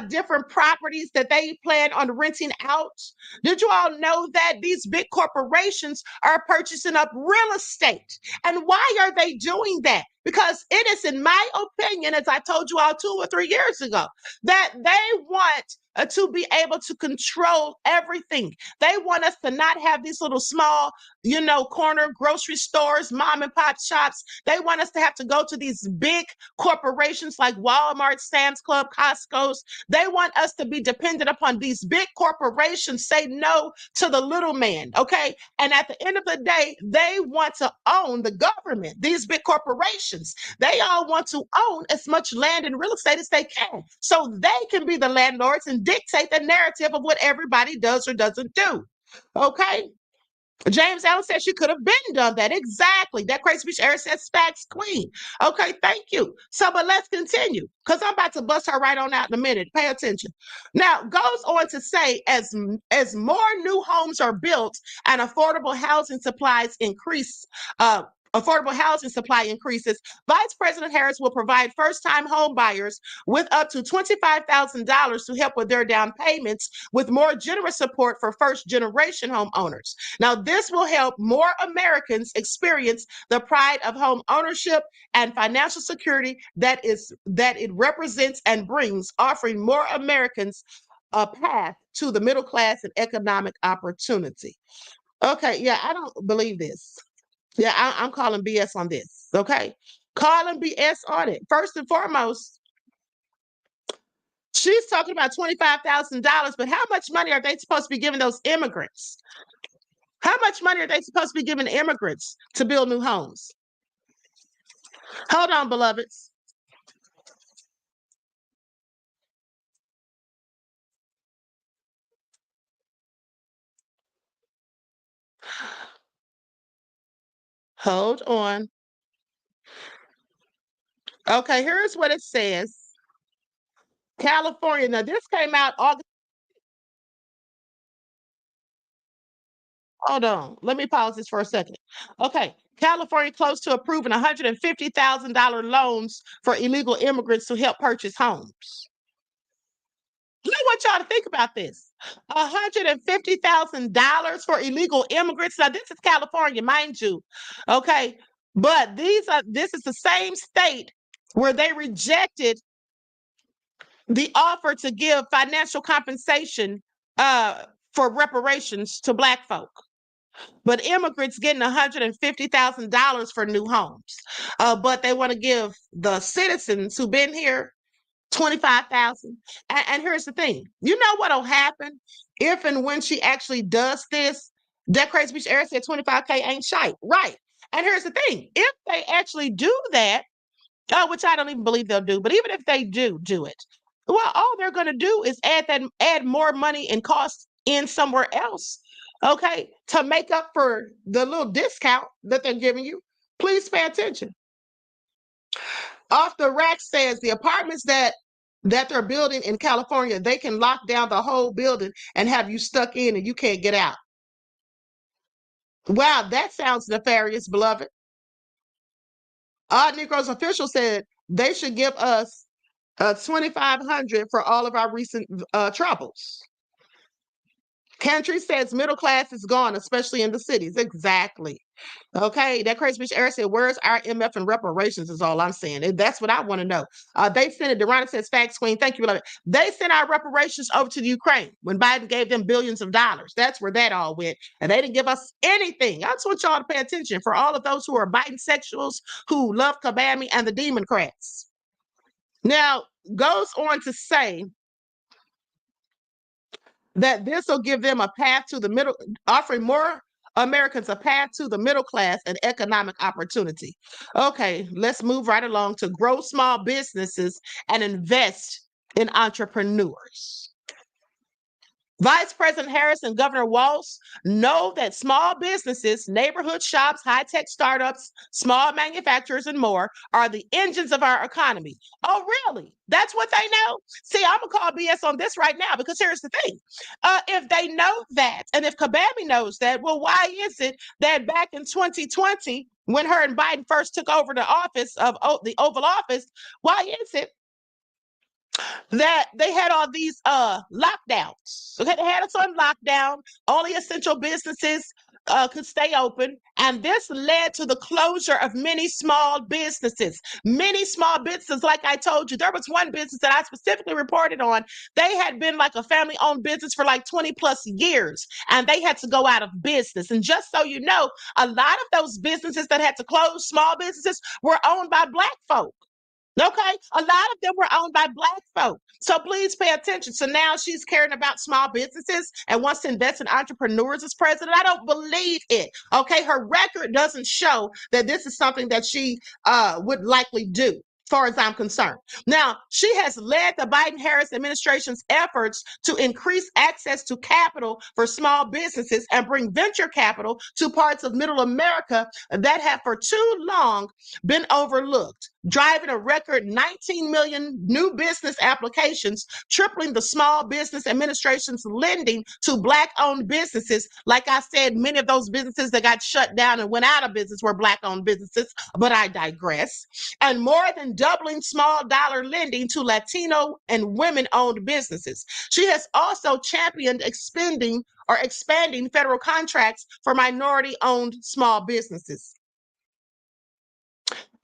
different properties that they plan on renting out? Did you all know that these big corporations are purchasing up real estate? And why are they doing that? Because it is, in my opinion, as I told you all 2 or 3 years ago, that they want to be able to control everything. They want us to not have these little small, corner grocery stores, mom and pop shops. They want us to have to go to these big corporations like Walmart, Sam's Club, Costco's. They want us to be dependent upon these big corporations, say no to the little man, okay? And at the end of the day, they want to own the government, these big corporations. They all want to own as much land and real estate as they can so they can be the landlords and dictate the narrative of what everybody does or doesn't do. Okay. James Allen said she could have been done that. Exactly. That crazy bitch Eric says facts queen. Okay, thank you. So, but let's continue because I'm about to bust her right on out in a minute. Pay attention. Now, goes on to say as more new homes are built and affordable housing supplies increase, affordable housing supply increases, Vice President Harris will provide first-time home buyers with up to $25,000 to help with their down payments with more generous support for first-generation homeowners. Now, this will help more Americans experience the pride of home ownership and financial security that it represents and brings, offering more Americans a path to the middle class and economic opportunity. Okay, yeah, I don't believe this. Yeah, I'm calling BS on this, okay? Calling BS on it. First and foremost, she's talking about $25,000, but how much money are they supposed to be giving those immigrants? How much money are they supposed to be giving immigrants to build new homes? Hold on, beloveds. Hold on. Okay, here's what it says. California. Now, this came out August. Hold on. Let me pause this for a second. Okay. California close to approving $150,000 loans for illegal immigrants to help purchase homes. I want y'all to think about this. $150,000 for illegal immigrants. Now, this is California, mind you. Okay. But this is the same state where they rejected the offer to give financial compensation for reparations to Black folk. But immigrants getting $150,000 for new homes. But they want to give the citizens who've been here 25,000. And here's the thing. You know what'll happen if and when she actually does this? That Crazy Beach area said 25K ain't shite. Right. And here's the thing. If they actually do that, which I don't even believe they'll do, but even if they do it, well, all they're going to do is add more money and costs in somewhere else, okay, to make up for the little discount that they're giving you. Please pay attention. Off the Rack says the apartments that they're building in California, they can lock down the whole building and have you stuck in and you can't get out. Wow, that sounds nefarious, beloved. Odd Negroes official said they should give us $2,500 for all of our recent troubles. Country says middle class is gone, especially in the cities. Exactly. Okay, that Crazy Bitch Eric said, where's our MF and reparations is all I'm saying. And that's what I want to know. They sent it. Deronda says, facts, Queen. Thank you, beloved. They sent our reparations over to the Ukraine when Biden gave them billions of dollars. That's where that all went. And they didn't give us anything. I just want y'all to pay attention for all of those who are Biden sexuals who love Kabami and the Democrats. Now, goes on to say that this will give them a path to the middle, offering more Americans a path to the middle class and economic opportunity. Okay, let's move right along to grow small businesses and invest in entrepreneurs. Vice President Harris and Governor Walz know that small businesses, neighborhood shops, high-tech startups, small manufacturers, and more are the engines of our economy. Oh, really? That's what they know? See, I'm going to call BS on this right now because here's the thing. If they know that, and if Kabami knows that, well, why is it that back in 2020, when her and Biden first took over the office of the Oval Office, why is it that they had all these lockdowns? Okay, they had us on lockdown. Only essential businesses could stay open, and this led to the closure of many small businesses. Many small businesses, like I told you, there was one business that I specifically reported on. They had been like a family-owned business for like 20 plus years, and they had to go out of business. And just so you know, a lot of those businesses that had to close, small businesses, were owned by Black folk. Okay, a lot of them were owned by Black folk. So please pay attention. So now she's caring about small businesses and wants to invest in entrepreneurs as president. I don't believe it. Okay, her record doesn't show that this is something that she would likely do, as far as I'm concerned. Now, she has led the Biden-Harris administration's efforts to increase access to capital for small businesses and bring venture capital to parts of middle America that have for too long been overlooked, driving a record 19 million new business applications, tripling the Small Business Administration's lending to Black-owned businesses. Like I said, many of those businesses that got shut down and went out of business were Black-owned businesses, but I digress. And more than doubling small dollar lending to Latino and women-owned businesses. She has also championed expanding federal contracts for minority-owned small businesses.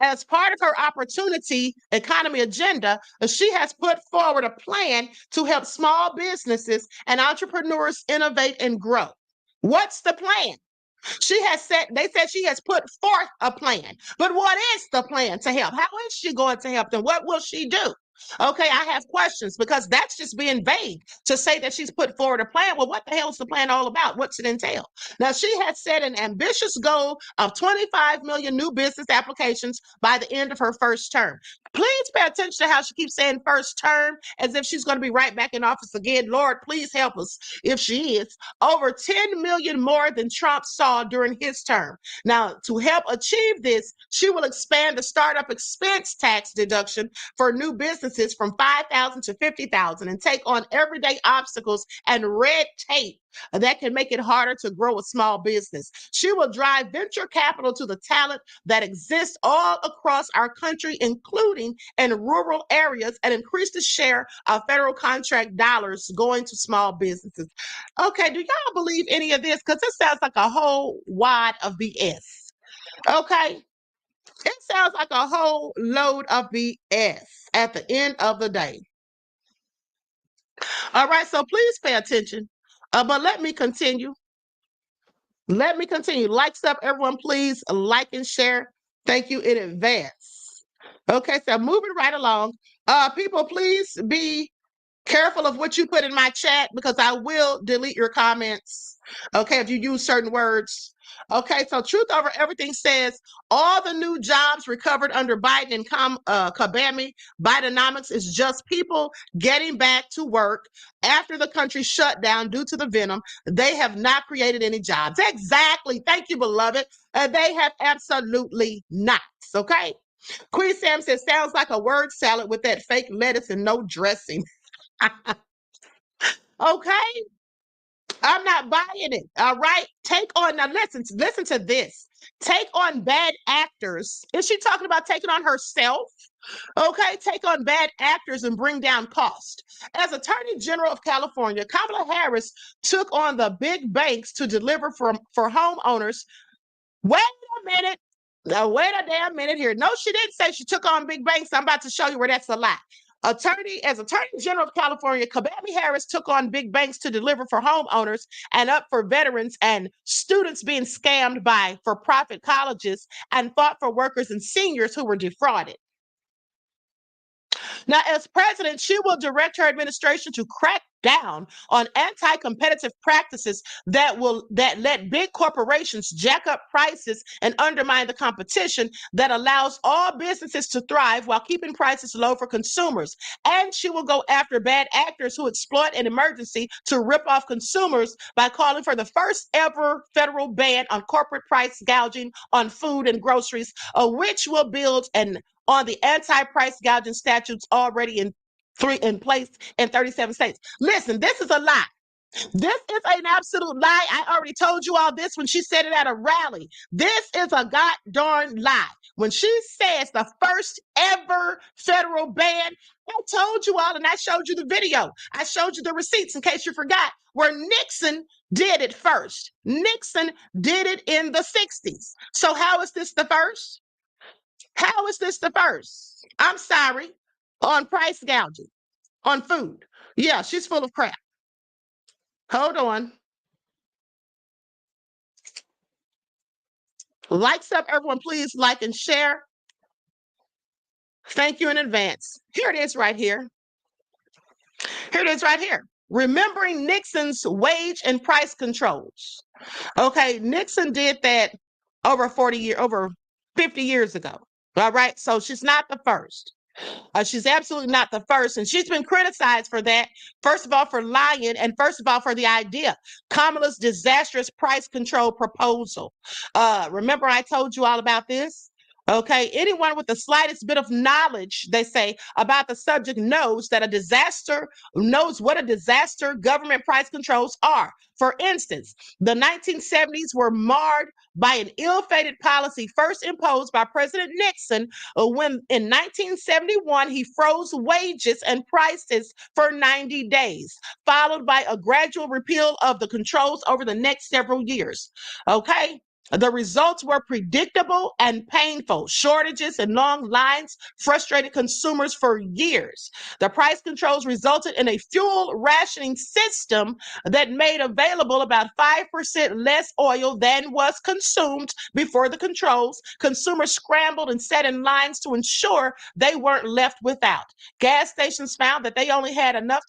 As part of her opportunity economy agenda, she has put forward a plan to help small businesses and entrepreneurs innovate and grow. What's the plan? They said she has put forth a plan. But what is the plan to help? How is she going to help them? What will she do? Okay, I have questions because that's just being vague to say that she's put forward a plan. Well, what the hell is the plan all about? What's it entail? Now, she has set an ambitious goal of 25 million new business applications by the end of her first term. Please pay attention to how she keeps saying first term as if she's going to be right back in office again. Lord, please help us if she is. Over 10 million more than Trump saw during his term. Now, to help achieve this, she will expand the startup expense tax deduction for new businesses from $5,000 to $50,000 and take on everyday obstacles and red tape that can make it harder to grow a small business. She will drive venture capital to the talent that exists all across our country, including in rural areas, and increase the share of federal contract dollars going to small businesses. Okay, do y'all believe any of this? Because this sounds like a whole wad of BS. Okay? It sounds like a whole load of BS at the end of the day. All right, so please pay attention. But let me continue. Let me continue. Likes up, everyone, please like and share. Thank you in advance. Okay, so moving right along. People, please be careful of what you put in my chat because I will delete your comments. Okay, if you use certain words. Okay, so Truth Over Everything says all the new jobs recovered under Biden and Kabami Bidenomics is just people getting back to work after the country shut down due to the venom. They have not created any jobs. Exactly. Thank you, beloved. They have absolutely not. Okay. Queen Sam says, sounds like a word salad with that fake lettuce and no dressing. Okay. I'm not buying it. All right. Take on, now listen to this. Take on bad actors. Is she talking about taking on herself? Okay, take on bad actors and bring down cost. As Attorney General of California, Kamala Harris took on the big banks to deliver for homeowners. Wait a minute. Now, wait a damn minute here. No, she didn't say she took on big banks. I'm about to show you where that's a lie. As Attorney General of California, Kamala Harris took on big banks to deliver for homeowners and up for veterans and students being scammed by for-profit colleges and fought for workers and seniors who were defrauded. Now, as president, she will direct her administration to crack down on anti-competitive practices that let big corporations jack up prices and undermine the competition that allows all businesses to thrive while keeping prices low for consumers. And she will go after bad actors who exploit an emergency to rip off consumers by calling for the first ever federal ban on corporate price gouging on food and groceries, which will build on the anti-price gouging statutes already in place in 37 states. Listen, this is a lie. This is an absolute lie. I already told you all this when she said it at a rally. This is a goddamn lie. When she says the first ever federal ban, I told you all and I showed you the video. I showed you the receipts in case you forgot where Nixon did it first. Nixon did it in the 60s. So how is this the first? How is this the first? I'm sorry. On price gouging, on food. Yeah, she's full of crap. Hold on. Likes up, everyone, please like and share. Thank you in advance. Here it is right here. Here it is right here. Remembering Nixon's wage and price controls. Okay, Nixon did that over 50 years ago. All right, so she's not the first. She's absolutely not the first, and she's been criticized for that. First of all, for lying, and first of all, for the idea. Kamala's disastrous price control proposal. Remember I told you all about this? Okay, anyone with the slightest bit of knowledge, they say, about the subject knows what a disaster government price controls are. For instance, the 1970s were marred by an ill-fated policy first imposed by President Nixon when in 1971 he froze wages and prices for 90 days, followed by a gradual repeal of the controls over the next several years. Okay? The results were predictable and painful. Shortages and long lines frustrated consumers for years. The price controls resulted in a fuel rationing system that made available about 5% less oil than was consumed before the controls. Consumers scrambled and sat in lines to ensure they weren't left without. Gas stations found that they only had enough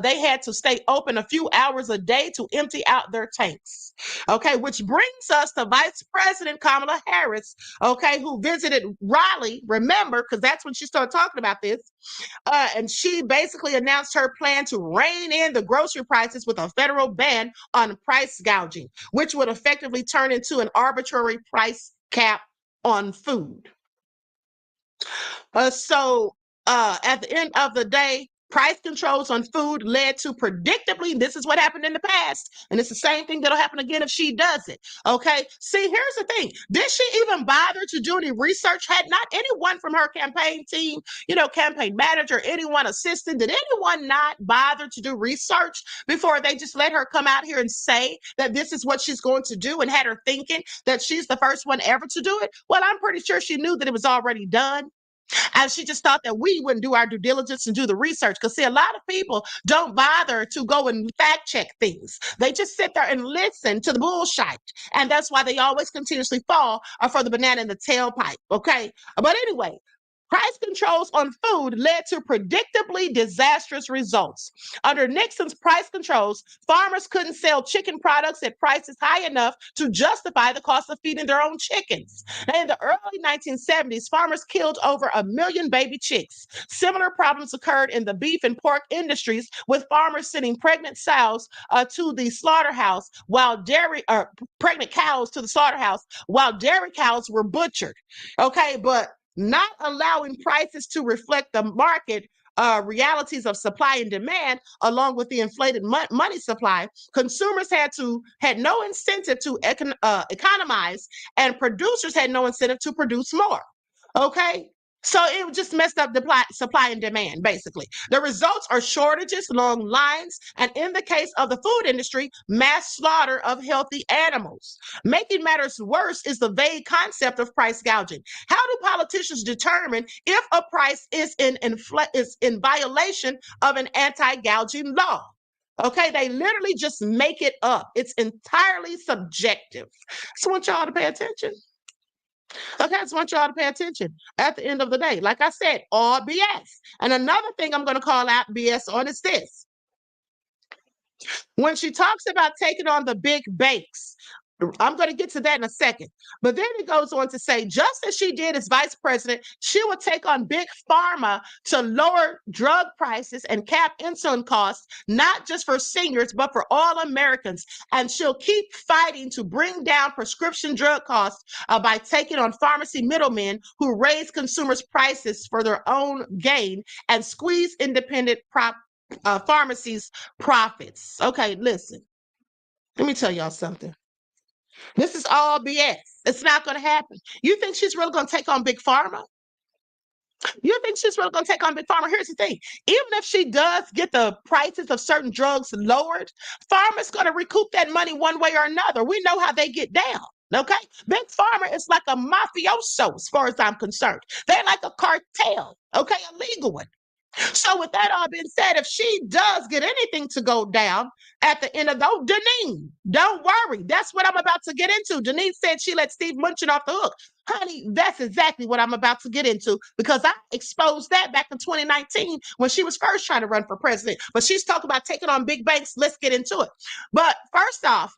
they had to stay open a few hours a day to empty out their tanks. Okay, which brings us to Vice President Kamala Harris, okay, who visited Raleigh, remember, because that's when she started talking about this. And she basically announced her plan to rein in the grocery prices with a federal ban on price gouging, which would effectively turn into an arbitrary price cap on food. So at the end of the day, price controls on food led to predictably, this is what happened in the past, and it's the same thing that'll happen again if she does it. Okay, see, here's the thing. Did she even bother to do any research? Had not anyone from her campaign team, campaign manager, anyone assistant, did anyone not bother to do research before they just let her come out here and say that this is what she's going to do and had her thinking that she's the first one ever to do it? Well, I'm pretty sure she knew that it was already done. And she just thought that we wouldn't do our due diligence and do the research. Because, see, a lot of people don't bother to go and fact check things. They just sit there and listen to the bullshit. And that's why they always continuously fall for the banana in the tailpipe. Okay. But anyway, price controls on food led to predictably disastrous results. Under Nixon's price controls, farmers couldn't sell chicken products at prices high enough to justify the cost of feeding their own chickens. Now, in the early 1970s, farmers killed over 1 million baby chicks. Similar problems occurred in the beef and pork industries, with farmers sending pregnant sows to the slaughterhouse while pregnant cows to the slaughterhouse while dairy cows were butchered. Okay, but not allowing prices to reflect the market realities of supply and demand, along with the inflated money supply, consumers had no incentive to economize, and producers had no incentive to produce more. Okay. So it just messed up the supply and demand, basically. The results are shortages, long lines, and in the case of the food industry, mass slaughter of healthy animals. Making matters worse is the vague concept of price gouging. How do politicians determine if a price is in violation of an anti-gouging law? Okay, they literally just make it up. It's entirely subjective. So I want y'all to pay attention. Okay, I just want y'all to pay attention at the end of the day. Like I said, all BS. And another thing I'm going to call out BS on is this. When she talks about taking on the big banks, I'm going to get to that in a second. But then it goes on to say, just as she did as vice president, she would take on big pharma to lower drug prices and cap insulin costs, not just for seniors, but for all Americans. And she'll keep fighting to bring down prescription drug costs by taking on pharmacy middlemen who raise consumers' prices for their own gain and squeeze independent pharmacies' profits. Okay, listen, let me tell y'all something. This is all BS. It's not going to happen. You think she's really going to take on big pharma? You think she's really going to take on big pharma? Here's the thing. Even if she does get the prices of certain drugs lowered, pharma's going to recoup that money one way or another. We know how they get down. Okay? Big pharma is like a mafioso as far as I'm concerned. They're like a cartel. Okay? A legal one. So with that all being said, if she does get anything to go down at the end of the Deneen, don't worry. That's what I'm about to get into. Deneen said she let Steve Mnuchin off the hook. Honey, that's exactly what I'm about to get into, because I exposed that back in 2019 when she was first trying to run for president. But she's talking about taking on big banks. Let's get into it. But first off,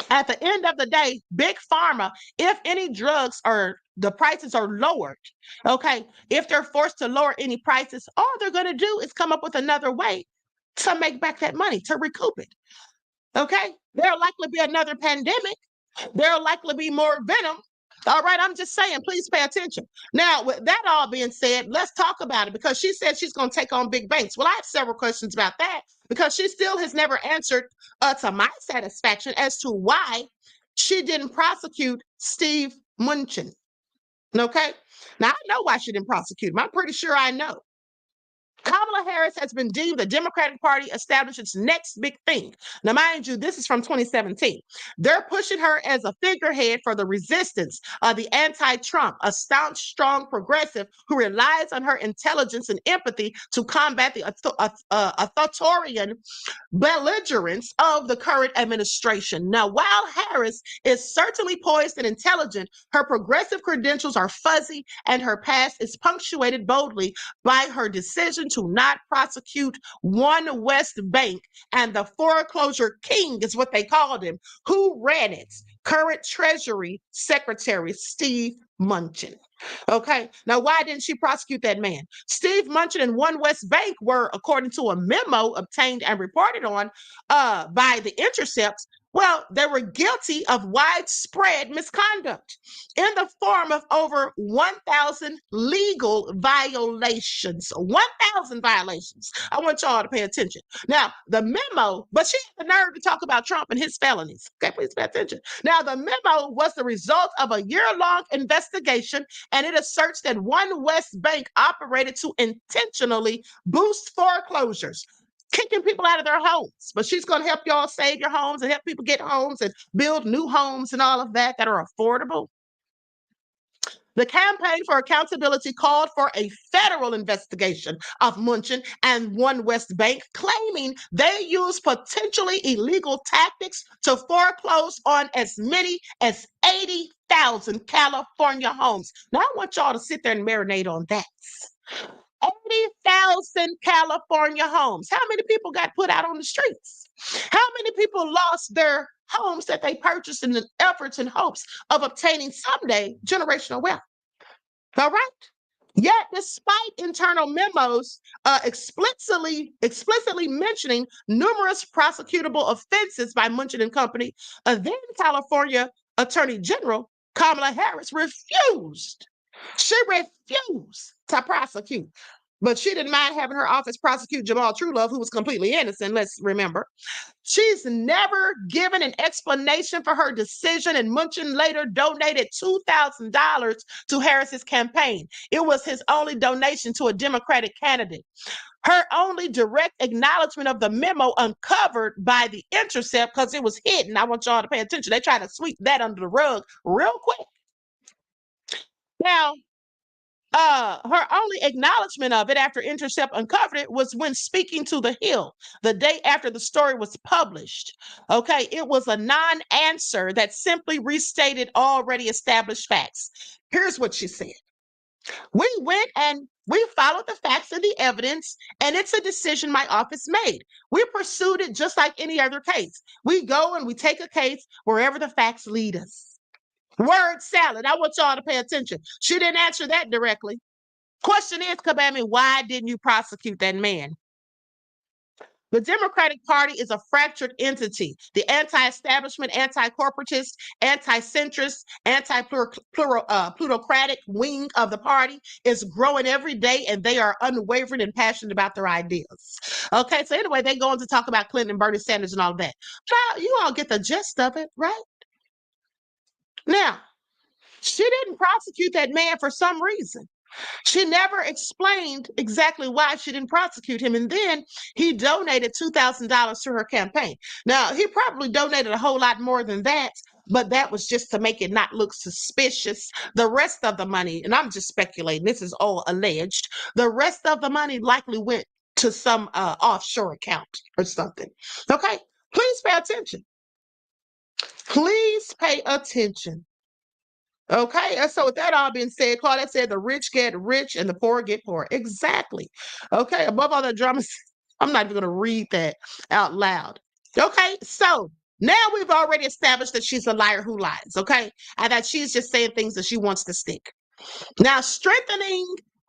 at the end of the day, big pharma, if any drugs the prices are lowered, okay, if they're forced to lower any prices, all they're going to do is come up with another way to make back that money, to recoup it. Okay, there'll likely be another pandemic. There'll likely be more venom. All right, I'm just saying, please pay attention. Now, with that all being said, let's talk about it, because she said she's going to take on big banks. Well, I have several questions about that, because she still has never answered to my satisfaction as to why she didn't prosecute Steve Mnuchin. Okay, now I know why she didn't prosecute him. I'm pretty sure I know. Kamala Harris has been deemed the Democratic Party established its next big thing. Now, mind you, this is from 2017. They're pushing her as a figurehead for the resistance, the anti-Trump, a staunch, strong progressive who relies on her intelligence and empathy to combat the authoritarian belligerence of the current administration. Now, while Harris is certainly poised and intelligent, her progressive credentials are fuzzy, and her past is punctuated boldly by her decision to not prosecute One West Bank and the foreclosure king, is what they called him, who ran it, current Treasury Secretary Steve Mnuchin. Okay, now why didn't she prosecute that man? Steve Mnuchin and One West Bank were, according to a memo obtained and reported on by The Intercept, well, they were guilty of widespread misconduct in the form of over 1,000 legal violations. 1,000 violations. I want y'all to pay attention. Now, the memo, but she had the nerve to talk about Trump and his felonies. Okay, please pay attention. Now, the memo was the result of a year-long investigation, and it asserts that One West Bank operated to intentionally boost foreclosures, kicking people out of their homes. But she's going to help y'all save your homes and help people get homes and build new homes and all of that are affordable. The Campaign for Accountability called for a federal investigation of Munchin and One West Bank, claiming they used potentially illegal tactics to foreclose on as many as 80,000 California homes. Now, I want y'all to sit there and marinate on that. 80,000 California homes. How many people got put out on the streets? How many people lost their homes that they purchased in the efforts and hopes of obtaining someday generational wealth? All right. Yet, despite internal memos explicitly mentioning numerous prosecutable offenses by Munchin and Company, then California Attorney General Kamala Harris refused. She refused to prosecute. But she didn't mind having her office prosecute Jamal Truelove, who was completely innocent, let's remember. She's never given an explanation for her decision, and Munchin later donated $2,000 to Harris's campaign. It was his only donation to a Democratic candidate. Her only direct acknowledgement of the memo uncovered by The Intercept, because it was hidden. I want y'all to pay attention. They tried to sweep that under the rug real quick. Now, her only acknowledgement of it after Intercept uncovered it was when speaking to The Hill the day after the story was published. Okay, it was a non-answer that simply restated already established facts. Here's what she said. We went and we followed the facts and the evidence, and it's a decision my office made. We pursued it just like any other case. We go and we take a case wherever the facts lead us. Word salad. I want y'all to pay attention. She didn't answer that directly. Question is, Kabami, why didn't you prosecute that man? The Democratic Party is a fractured entity. The anti-establishment, anti-corporatist, anti-centrist, anti-plutocratic wing of the party is growing every day, and they are unwavering and passionate about their ideas. Okay, so anyway, they go on to talk about Clinton and Bernie Sanders and all that. But you all get the gist of it, right? Now, she didn't prosecute that man for some reason. She never explained exactly why she didn't prosecute him. And then he donated $2,000 to her campaign. Now, he probably donated a whole lot more than that, but that was just to make it not look suspicious. The rest of the money, and I'm just speculating, this is all alleged, the rest of the money likely went to some offshore account or something. Okay, please pay attention. Please pay attention. Okay, and so with that all being said, Claudette said the rich get rich and the poor get poor. Exactly. Okay, above all that drama, I'm not even going to read that out loud. Okay, so now we've already established that she's a liar who lies, okay? And that she's just saying things that she wants to stick. Now, strengthen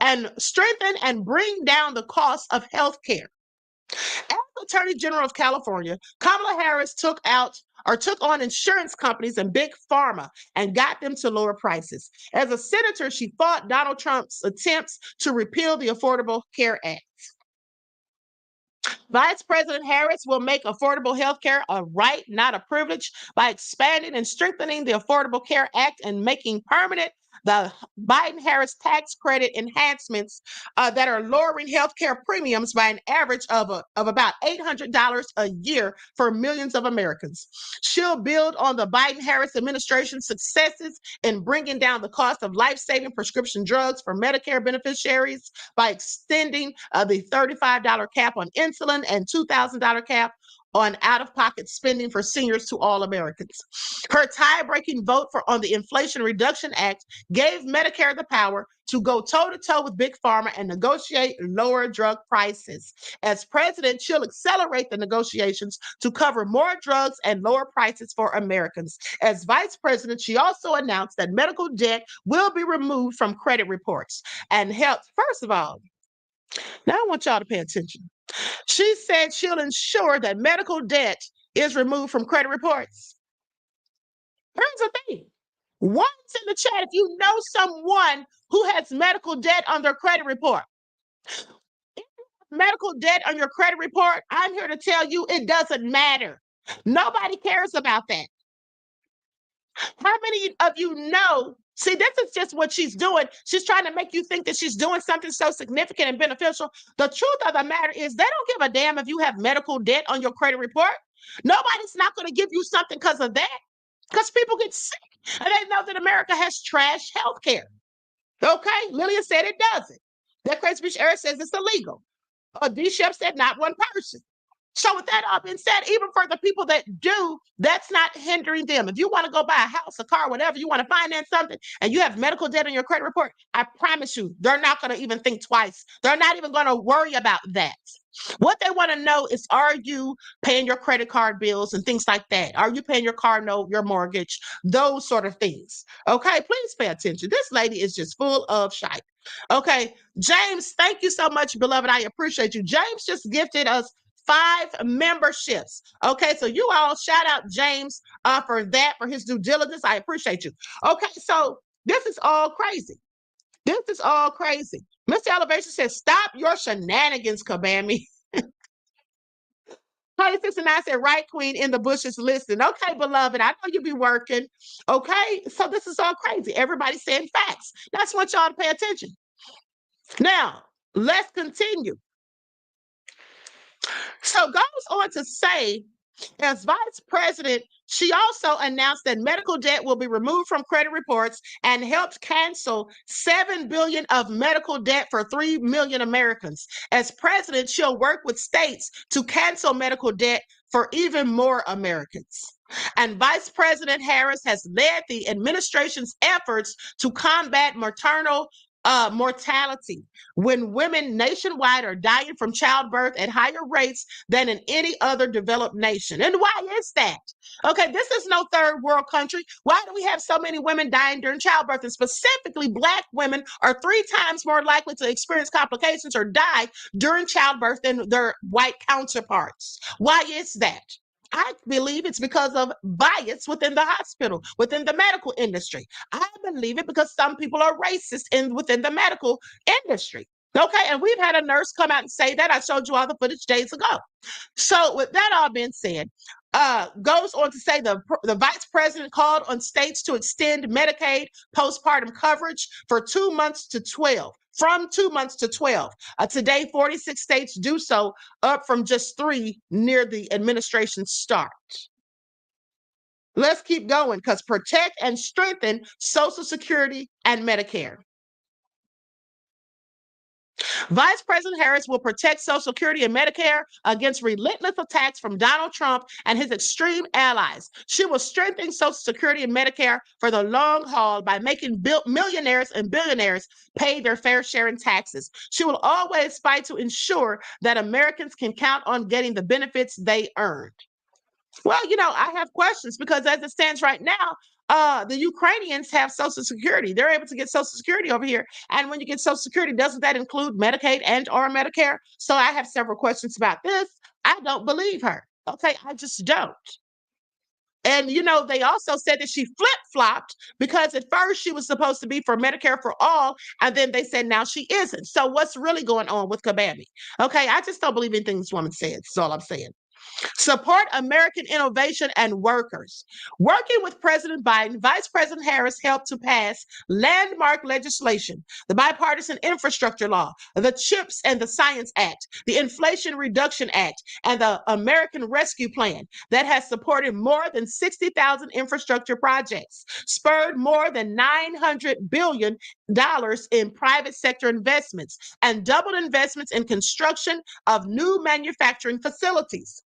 and bring down the cost of health care. As Attorney General of California, Kamala Harris took on insurance companies and big pharma and got them to lower prices. As a senator, she fought Donald Trump's attempts to repeal the Affordable Care Act. Vice President Harris will make affordable health care a right, not a privilege, by expanding and strengthening the Affordable Care Act and making permanent the Biden-Harris tax credit enhancements that are lowering healthcare premiums by an average of about $800 a year for millions of Americans. She'll build on the Biden-Harris administration's successes in bringing down the cost of life-saving prescription drugs for Medicare beneficiaries by extending the $35 cap on insulin and $2,000 cap on out-of-pocket spending for seniors to all Americans. Her tie-breaking vote on the Inflation Reduction Act gave Medicare the power to go toe-to-toe with Big Pharma and negotiate lower drug prices. As president, she'll accelerate the negotiations to cover more drugs and lower prices for Americans. As vice president, she also announced that medical debt will be removed from credit reports and health. First of all, now I want y'all to pay attention. She said she'll ensure that medical debt is removed from credit reports. Here's the thing. Once in the chat, if you know someone who has medical debt on their credit report. If you have medical debt on your credit report, I'm here to tell you it doesn't matter. Nobody cares about that. How many of you know? See, this is just what she's doing. She's trying to make you think that she's doing something so significant and beneficial. The truth of the matter is they don't give a damn if you have medical debt on your credit report. Nobody's not going to give you something because of that, because people get sick and they know that America has trash health care. Okay, Lillian said it doesn't. That crazy bitch Eric says it's illegal. D. Shep said not one person. So with that all being said, even for the people that do, that's not hindering them. If you want to go buy a house, a car, whatever, you want to finance something, and you have medical debt on your credit report, I promise you, they're not going to even think twice. They're not even going to worry about that. What they want to know is, are you paying your credit card bills and things like that? Are you paying your car note, your mortgage, those sort of things? Okay, please pay attention. This lady is just full of shite. Okay, James, thank you so much, beloved. I appreciate you. James just gifted us 5 memberships. Okay, so you all shout out James for that, for his due diligence. I appreciate you. Okay, so this is all crazy. This is all crazy. Mr. Elevation says, stop your shenanigans, Kabami. Honey 69 said, right, Queen, in the bushes listening. Okay, beloved, I know you be working. Okay, so this is all crazy. Everybody's saying facts. That's what y'all to pay attention. Now, let's continue. So goes on to say, as vice president, she also announced that medical debt will be removed from credit reports and helped cancel $7 billion of medical debt for 3 million Americans. As president, she'll work with states to cancel medical debt for even more Americans. And Vice President Harris has led the administration's efforts to combat maternal mortality when women nationwide are dying from childbirth at higher rates than in any other developed nation. And why is that? Okay, this is no third world country. Why do we have so many women dying during childbirth? And specifically, Black women are 3 times more likely to experience complications or die during childbirth than their white counterparts. Why is that? I believe it's because of bias within the hospital, within the medical industry. I believe it because some people are racist within the medical industry. Okay, and we've had a nurse come out and say that. I showed you all the footage days ago. So with that all being said, goes on to say the vice president called on states to extend Medicaid postpartum coverage for 2 months to 12. From 2 months to 12. Today, 46 states do so, up from just 3 near the administration's start. Let's keep going, because protect and strengthen Social Security and Medicare. Vice President Harris will protect Social Security and Medicare against relentless attacks from Donald Trump and his extreme allies. She will strengthen Social Security and Medicare for the long haul by making millionaires and billionaires pay their fair share in taxes. She will always fight to ensure that Americans can count on getting the benefits they earned. Well, I have questions, because as it stands right now, the Ukrainians have Social Security. They're able to get Social Security over here. And when you get Social Security, doesn't that include Medicaid and or Medicare? So I have several questions about this. I don't believe her. Okay, I just don't. And, they also said that she flip-flopped, because at first she was supposed to be for Medicare for all, and then they said now she isn't. So what's really going on with Kabami? Okay, I just don't believe anything this woman said. That's all I'm saying. Support American innovation and workers. Working with President Biden, Vice President Harris helped to pass landmark legislation, the Bipartisan Infrastructure Law, the CHIPS and the Science Act, the Inflation Reduction Act, and the American Rescue Plan that has supported more than 60,000 infrastructure projects, spurred more than $900 billion in private sector investments, and doubled investments in construction of new manufacturing facilities.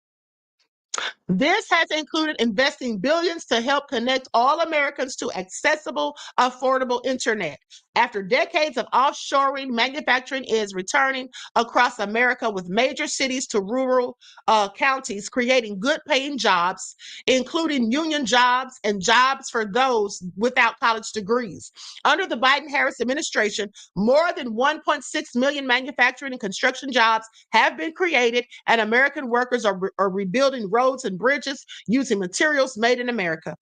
This has included investing billions to help connect all Americans to accessible, affordable internet. After decades of offshoring, manufacturing is returning across America, with major cities to rural counties creating good-paying jobs, including union jobs and jobs for those without college degrees. Under the Biden-Harris administration, more than 1.6 million manufacturing and construction jobs have been created, and American workers are rebuilding roads and bridges using materials made in America.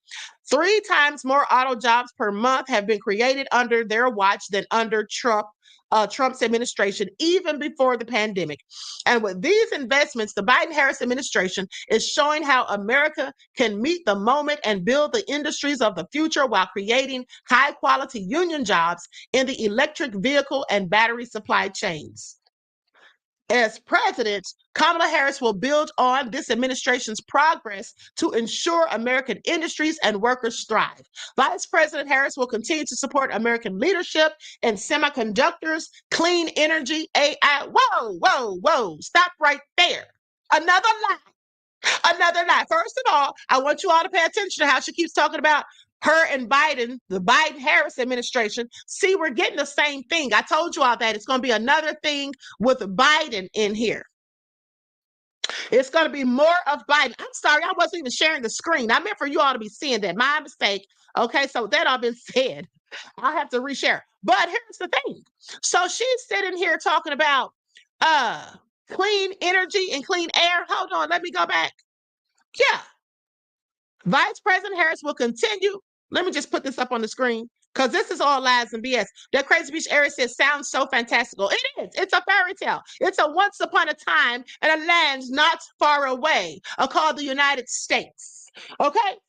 3 times more auto jobs per month have been created under their watch than under Trump's administration, even before the pandemic. And with these investments, the Biden-Harris administration is showing how America can meet the moment and build the industries of the future while creating high-quality union jobs in the electric vehicle and battery supply chains. As president, Kamala Harris will build on this administration's progress to ensure American industries and workers thrive. Vice President Harris will continue to support American leadership in semiconductors, clean energy, AI. Whoa. Stop right there. Another lie. Another lie. First of all, I want you all to pay attention to how she keeps talking about her and Biden, the Biden-Harris administration. See, we're getting the same thing. I told you all that. It's going to be another thing with Biden in here. It's going to be more of Biden. I'm sorry, I wasn't even sharing the screen. I meant for you all to be seeing that. My mistake. Okay, so that all been said. I'll have to reshare. But here's the thing. So she's sitting here talking about clean energy and clean air. Hold on, let me go back. Yeah. Vice President Harris will continue. Let me just put this up on the screen because this is all lies and BS. That Crazy Beach area says sounds so fantastical. It is. It's a fairy tale. It's a once upon a time in a land not far away called the United States. Okay?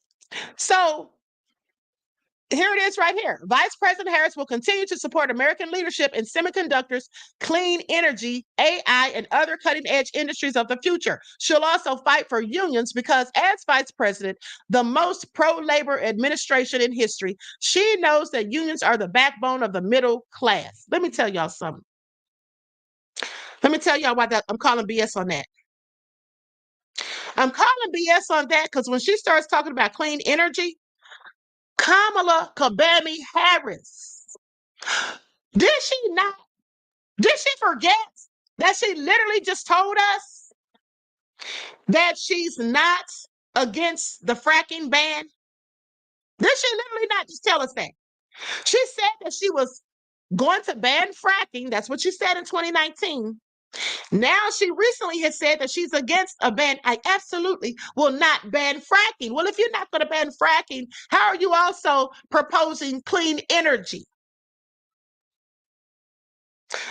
So here it is right here. Vice President Harris will continue to support American leadership in semiconductors, clean energy, AI, and other cutting-edge industries of the future. She'll also fight for unions because as vice president, the most pro-labor administration in history, she knows that unions are the backbone of the middle class. Let me tell y'all something. Let me tell y'all why I'm calling BS on that. I'm calling BS on that because when she starts talking about clean energy, Kamala Kabami Harris. Did she forget that she literally just told us that she's not against the fracking ban? Did she literally not just tell us that? She said that she was going to ban fracking. That's what she said in 2019. Now she recently has said that she's against a ban. I absolutely will not ban fracking. Well, if you're not going to ban fracking, how are you also proposing clean energy?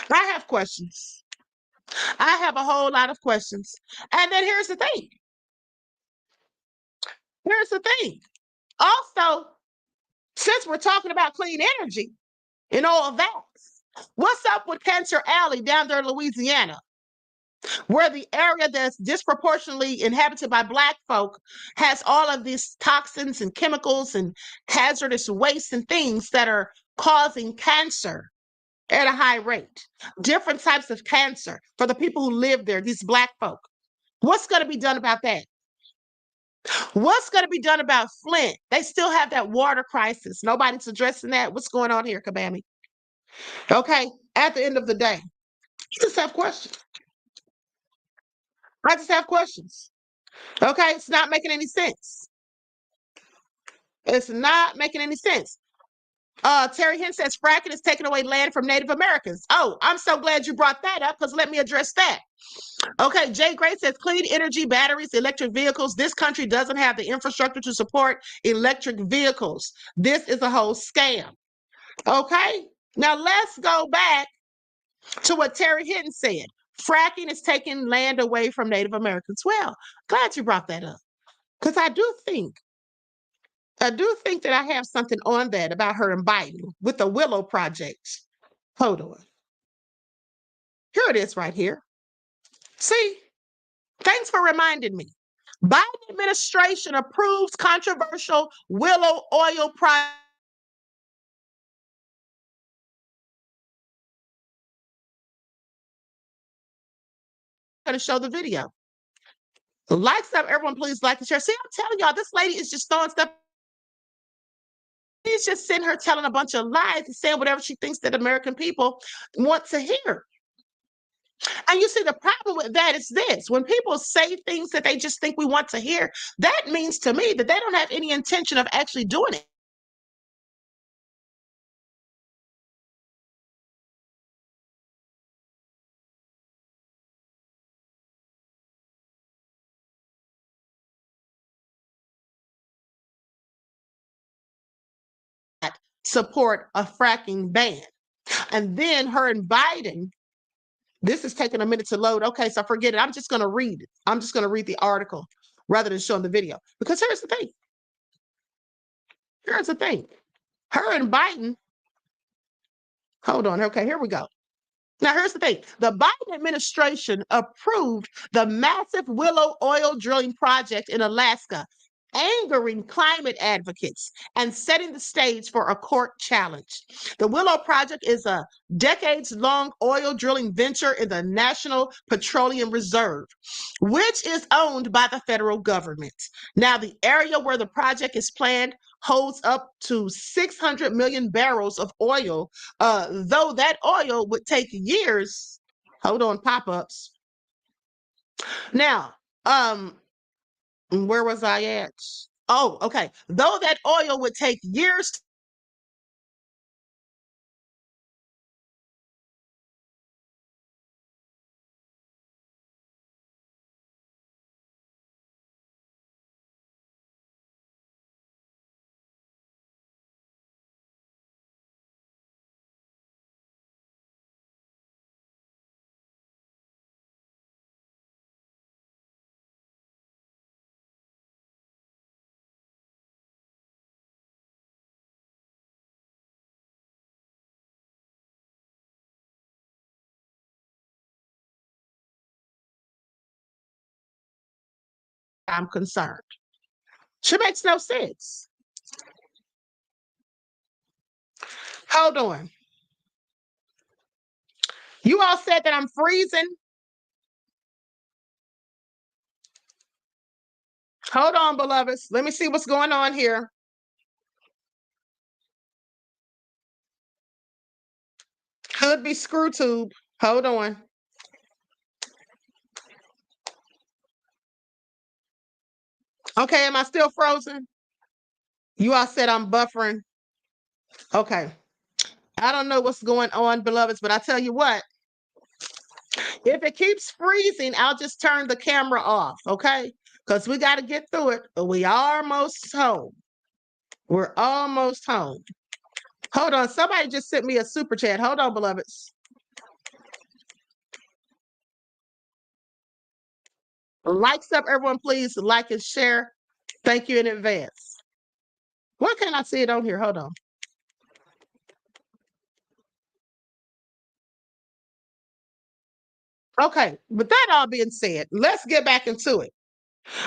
I have questions. I have a whole lot of questions. And then here's the thing. Also, since we're talking about clean energy and all of that, what's up with Cancer Alley down there in Louisiana, where the area that's disproportionately inhabited by Black folk has all of these toxins and chemicals and hazardous waste and things that are causing cancer at a high rate, different types of cancer for the people who live there, these Black folk. What's going to be done about that? What's going to be done about Flint? They still have that water crisis. Nobody's addressing that. What's going on here, Kabami? Okay, at the end of the day, I just have questions. Okay, it's not making any sense. It's not making any sense. Terry Hinn says fracking is taking away land from Native Americans. Oh, I'm so glad you brought that up because let me address that. Okay, Jay Gray says clean energy, batteries, electric vehicles. This country doesn't have the infrastructure to support electric vehicles. This is a whole scam. Okay, now let's go back to what Terry Hinton said. Fracking is taking land away from Native Americans. Well, glad you brought that up because I do think that I have something on that about her and Biden with the Willow Project. Hold on. Here it is right here. See, thanks for reminding me. Biden administration approves controversial Willow oil project. I'm going to show the video. Like stuff, everyone please like and share. See, I'm telling y'all, this lady is just throwing stuff. She's just sitting here telling a bunch of lies and saying whatever she thinks that American people want to hear. And you see, the problem with that is this. When people say things that they just think we want to hear, that means to me that they don't have any intention of actually doing it. Support a fracking ban. And then her and Biden, this is taking a minute to load. Okay, so forget it. I'm just going to read it. I'm just going to read the article rather than showing the video. Because here's the thing. Her and Biden, hold on. Okay, here we go. Now, here's the thing. The Biden administration approved the massive Willow oil drilling project in Alaska, angering climate advocates and setting the stage for a court challenge. The Willow project is a decades-long oil drilling venture in the National Petroleum Reserve, which is owned by the federal government. Now, the area where the project is planned holds up to 600 million barrels of oil, though that oil would take years. Hold on, pop-ups. Now, where was I at? Oh, okay. Though that oil would take years I'm concerned. She makes no sense. Hold on. You all said that I'm freezing. Hold on, beloveds. Let me see what's going on here. Could be screw tube. Hold on. Okay, am I still frozen? You all said I'm buffering. Okay. I don't know what's going on, beloveds, but I tell you what, if it keeps freezing, I'll just turn the camera off, okay? Because we got to get through it. We almost home. We're almost home. Hold on. Somebody just sent me a super chat. Hold on, beloveds. Likes up, everyone, please. Like and share. Thank you in advance. Why can't I see it on here? Hold on. Okay, with that all being said, let's get back into it.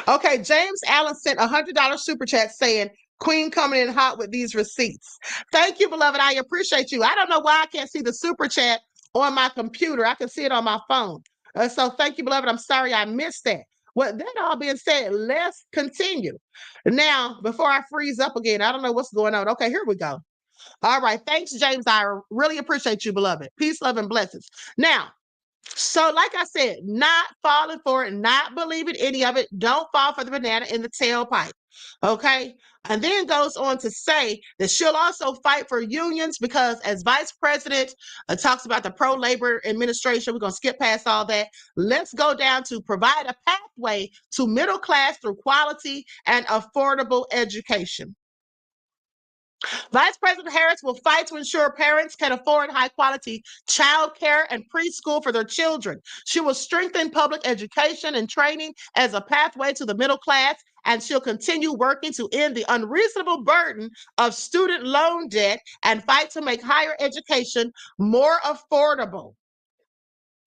Okay, James Allen sent a $100 super chat saying, Queen coming in hot with these receipts. Thank you, beloved. I appreciate you. I don't know why I can't see the super chat on my computer. I can see it on my phone. So thank you, beloved. I'm sorry I missed that. With that all being said, let's continue. Now, before I freeze up again, I don't know what's going on. Okay, here we go. All right. Thanks, James. I really appreciate you, beloved. Peace, love, and blessings. Now, so, like I said, not falling for it, not believing any of it. Don't fall for the banana in the tailpipe. Okay. And then goes on to say that she'll also fight for unions because, as vice president, talks about the pro labor administration. We're going to skip past all that. Let's go down to provide a pathway to middle class through quality and affordable education. Vice President Harris will fight to ensure parents can afford high quality child care and preschool for their children. She will strengthen public education and training as a pathway to the middle class, and she'll continue working to end the unreasonable burden of student loan debt and fight to make higher education more affordable.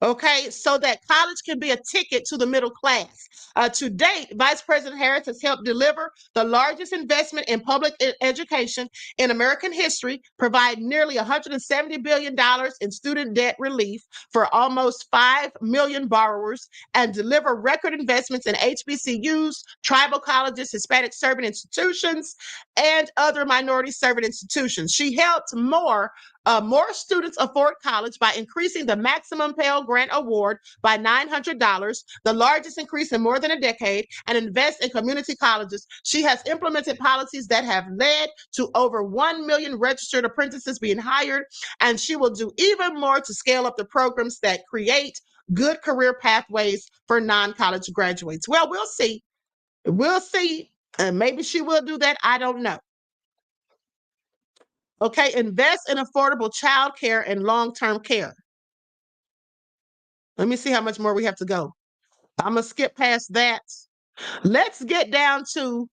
Okay, so that college can be a ticket to the middle class. To date, Vice President Harris has helped deliver the largest investment in public education in American history, provide nearly $170 billion in student debt relief for almost 5 million borrowers, and deliver record investments in HBCUs, tribal colleges, Hispanic serving institutions, and other minority serving institutions. She helped more students afford college by increasing the maximum Pell Grant Award by $900, the largest increase in more than a decade, and invest in community colleges. She has implemented policies that have led to over 1 million registered apprentices being hired, and she will do even more to scale up the programs that create good career pathways for non-college graduates. Well, we'll see. We'll see. Maybe she will do that. I don't know. Okay, invest in affordable child care and long-term care. Let me see how much more we have to go. I'm going to skip past that. Let's get down to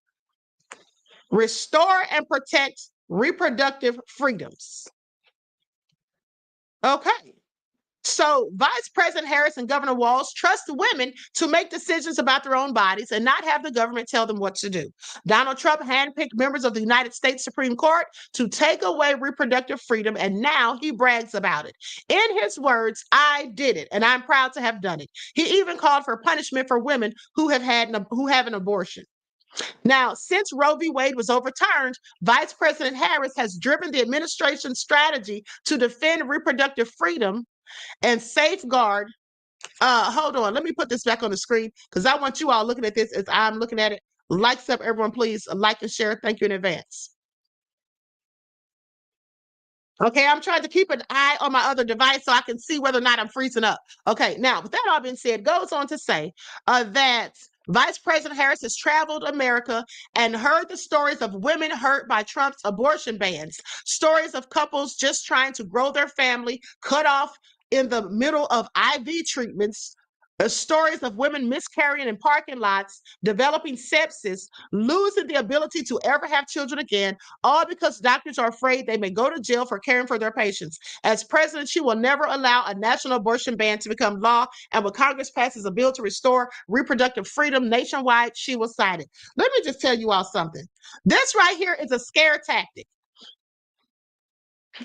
restore and protect reproductive freedoms. Okay, So Vice President Harris and Governor Walz trust women to make decisions about their own bodies and not have the government tell them what to do. Donald Trump handpicked members of the United States Supreme Court to take away reproductive freedom, and now he brags about it. In his words, "I did it, and I'm proud to have done it." He even called for punishment for women who have an abortion. Now, since Roe v. Wade was overturned, Vice President Harris has driven the administration's strategy to defend reproductive freedom and safeguard. Hold on, let me put this back on the screen because I want you all looking at this as I'm looking at it. Likes up, everyone, please like and share. Thank you in advance. Okay, I'm trying to keep an eye on my other device so I can see whether or not I'm freezing up. Okay, now, with that all being said, goes on to say that Vice President Harris has traveled America and heard the stories of women hurt by Trump's abortion bans, stories of couples just trying to grow their family, cut off in the middle of IV treatments, stories of women miscarrying in parking lots, developing sepsis, losing the ability to ever have children again, all because doctors are afraid they may go to jail for caring for their patients. As president, she will never allow a national abortion ban to become law, and when Congress passes a bill to restore reproductive freedom nationwide, she will sign it. Let me just tell you all something. This right here is a scare tactic.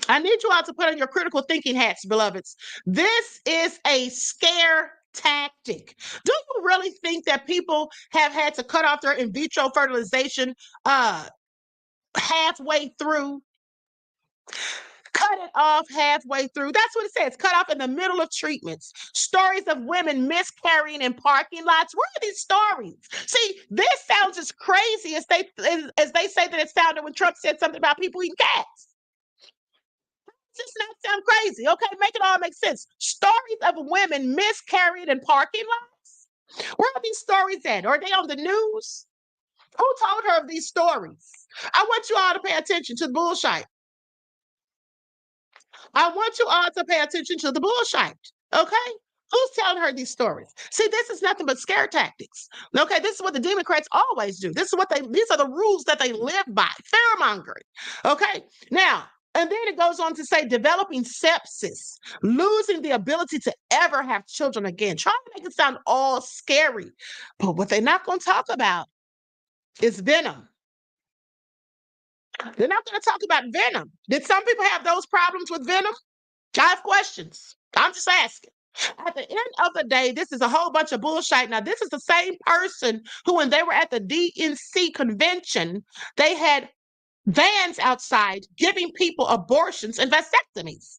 I need you all to put on your critical thinking hats, beloveds. This is a scare tactic. Do you really think that people have had to cut off their in vitro fertilization halfway through? Cut it off halfway through. That's what it says. Cut off in the middle of treatments. Stories of women miscarrying in parking lots. Where are these stories? See, this sounds as crazy as they say that it sounded when Trump said something about people eating cats. Does not sound crazy. Okay, make it all make sense. Stories of women miscarried in parking lots. Where are these stories at? Are they on the news? Who told her of these stories? I want you all to pay attention to the bullshit. I want you all to pay attention to the bullshit. Okay? Who's telling her these stories? See, this is nothing but scare tactics. Okay, this is what the Democrats always do. These are the rules that they live by. Fear-mongering. Okay, now, and then it goes on to say developing sepsis, losing the ability to ever have children again. Trying to make it sound all scary. But what they're not going to talk about is venom. They're not going to talk about venom. Did some people have those problems with venom? I have questions. I'm just asking. At the end of the day, this is a whole bunch of bullshit. Now, this is the same person who, when they were at the DNC convention, they had vans outside giving people abortions and vasectomies.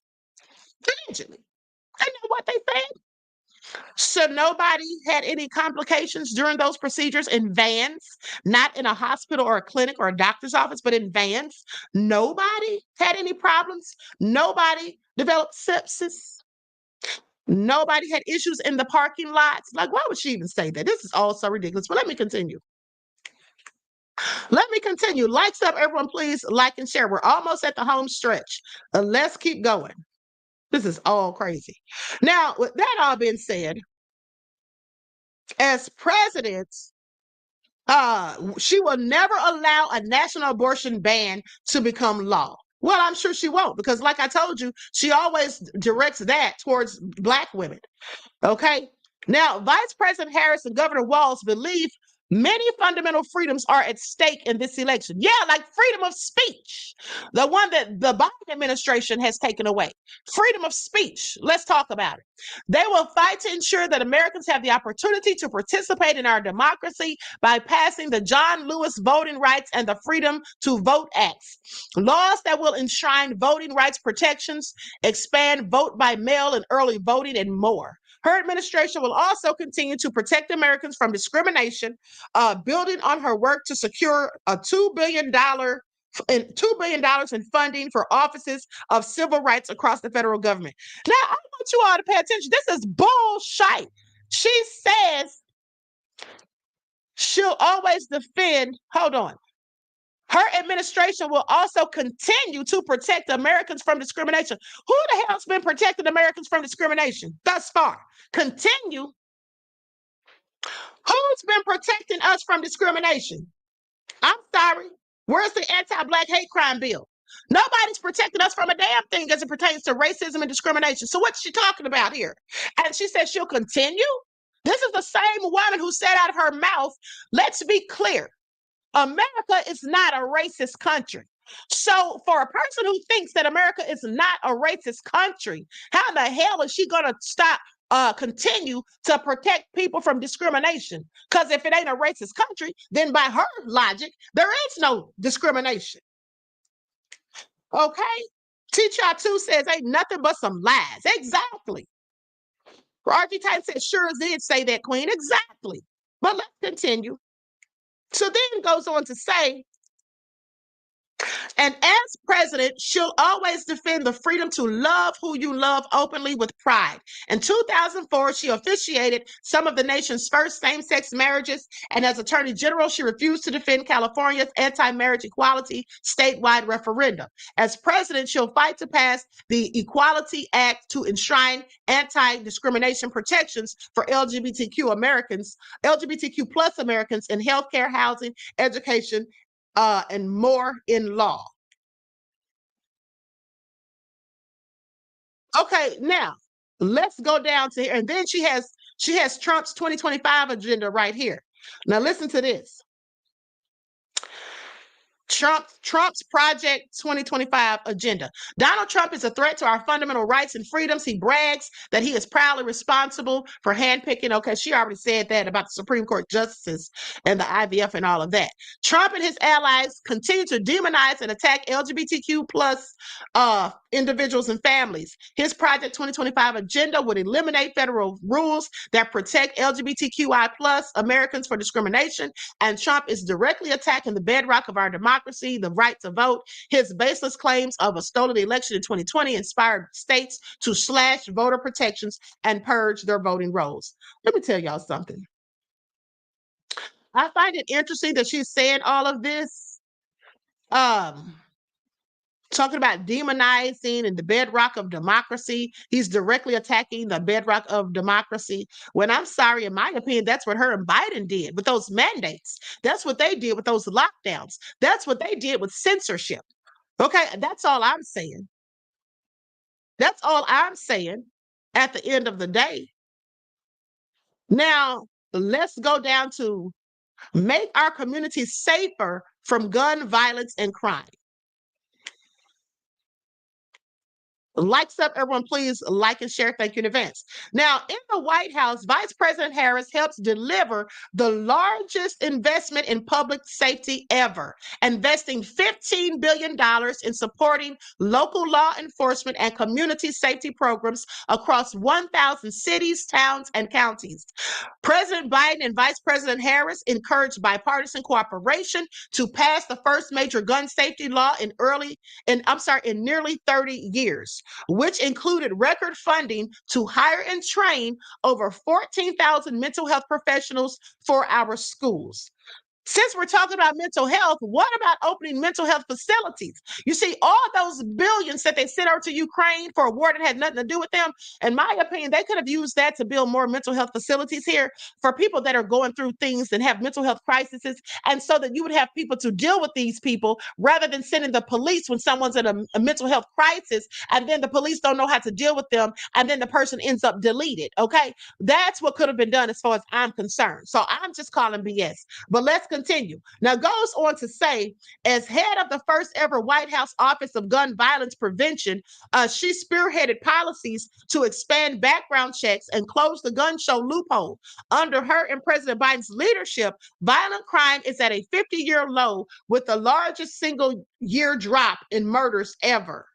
Allegedly. I know what they said. So nobody had any complications during those procedures in vans, not in a hospital or a clinic or a doctor's office, but in vans. Nobody had any problems. Nobody developed sepsis. Nobody had issues in the parking lots. Like, why would she even say that? This is all so ridiculous. But let me continue. Let me continue. Likes up, everyone, please like and share. We're almost at the home stretch. Let's keep going. This is all crazy. Now, with that all being said, as president, she will never allow a national abortion ban to become law. Well, I'm sure she won't, because like I told you, she always directs that towards Black women. Okay. Now, Vice President Harris and Governor Walz believe many fundamental freedoms are at stake in this election. Yeah, like freedom of speech, the one that the Biden administration has taken away. Freedom of speech. Let's talk about it. They will fight to ensure that Americans have the opportunity to participate in our democracy by passing the John Lewis Voting Rights and the Freedom to Vote Acts, laws that will enshrine voting rights protections, expand vote by mail and early voting, and more. Her administration will also continue to protect Americans from discrimination, building on her work to secure a $2 billion in funding for offices of civil rights across the federal government. Now, I want you all to pay attention. This is bullshit. She says she'll always defend, hold on. Her administration will also continue to protect Americans from discrimination. Who the hell's been protecting Americans from discrimination thus far? Continue. Who's been protecting us from discrimination? I'm sorry. Where's the anti-Black hate crime bill? Nobody's protecting us from a damn thing as it pertains to racism and discrimination. So what's she talking about here? And she said she'll continue. This is the same woman who said out of her mouth, let's be clear, America is not a racist country. So for a person who thinks that America is not a racist country, how the hell is she going to continue to protect people from discrimination? Because if it ain't a racist country, then by her logic, there is no discrimination. Okay? Teacher 2 says ain't nothing but some lies. Exactly. RG Titan said, sure did say that, Queen. Exactly. But let's continue. So then goes on to say, and as president, she'll always defend the freedom to love who you love openly with pride. In 2004, she officiated some of the nation's first same-sex marriages, and as Attorney General, she refused to defend California's anti-marriage equality statewide referendum. As president, she'll fight to pass the Equality Act to enshrine anti-discrimination protections for LGBTQ plus Americans in healthcare, housing, education, and more in law. Okay, now let's go down to here. And then she has Trump's 2025 agenda right here. Now listen to this. Trump's Project 2025 agenda. Donald Trump is a threat to our fundamental rights and freedoms. He brags that he is proudly responsible for handpicking. Okay, she already said that about the Supreme Court justices and the IVF and all of that. Trump and his allies continue to demonize and attack LGBTQ plus individuals and families. His Project 2025 agenda would eliminate federal rules that protect LGBTQI plus Americans for discrimination, and Trump is directly attacking the bedrock of our democracy, the right to vote. His baseless claims of a stolen election in 2020 inspired states to slash voter protections and purge their voting rolls. Let me tell y'all something. I find it interesting that she's saying all of this, talking about demonizing and the bedrock of democracy. He's directly attacking the bedrock of democracy. When I'm sorry, in my opinion, that's what her and Biden did with those mandates. That's what they did with those lockdowns. That's what they did with censorship. Okay, that's all I'm saying. That's all I'm saying at the end of the day. Now, let's go down to make our communities safer from gun violence and crime. Likes up, everyone, please like and share. Thank you in advance. Now, in the White House, Vice President Harris helps deliver the largest investment in public safety ever, investing $15 billion in supporting local law enforcement and community safety programs across 1,000 cities, towns, and counties. President Biden and Vice President Harris encouraged bipartisan cooperation to pass the first major gun safety law in nearly 30 years, which included record funding to hire and train over 14,000 mental health professionals for our schools. Since we're talking about mental health, what about opening mental health facilities? You see, all those billions that they sent over to Ukraine for a war that had nothing to do with them, in my opinion, they could have used that to build more mental health facilities here for people that are going through things and have mental health crises, and so that you would have people to deal with these people rather than sending the police when someone's in a mental health crisis, and then the police don't know how to deal with them, and then the person ends up deleted, okay? That's what could have been done as far as I'm concerned. So I'm just calling BS. But let's continue. Now, goes on to say, as head of the first ever White House Office of Gun Violence Prevention, she spearheaded policies to expand background checks and close the gun show loophole. Under her and President Biden's leadership, violent crime is at a 50-year low, with the largest single-year drop in murders ever.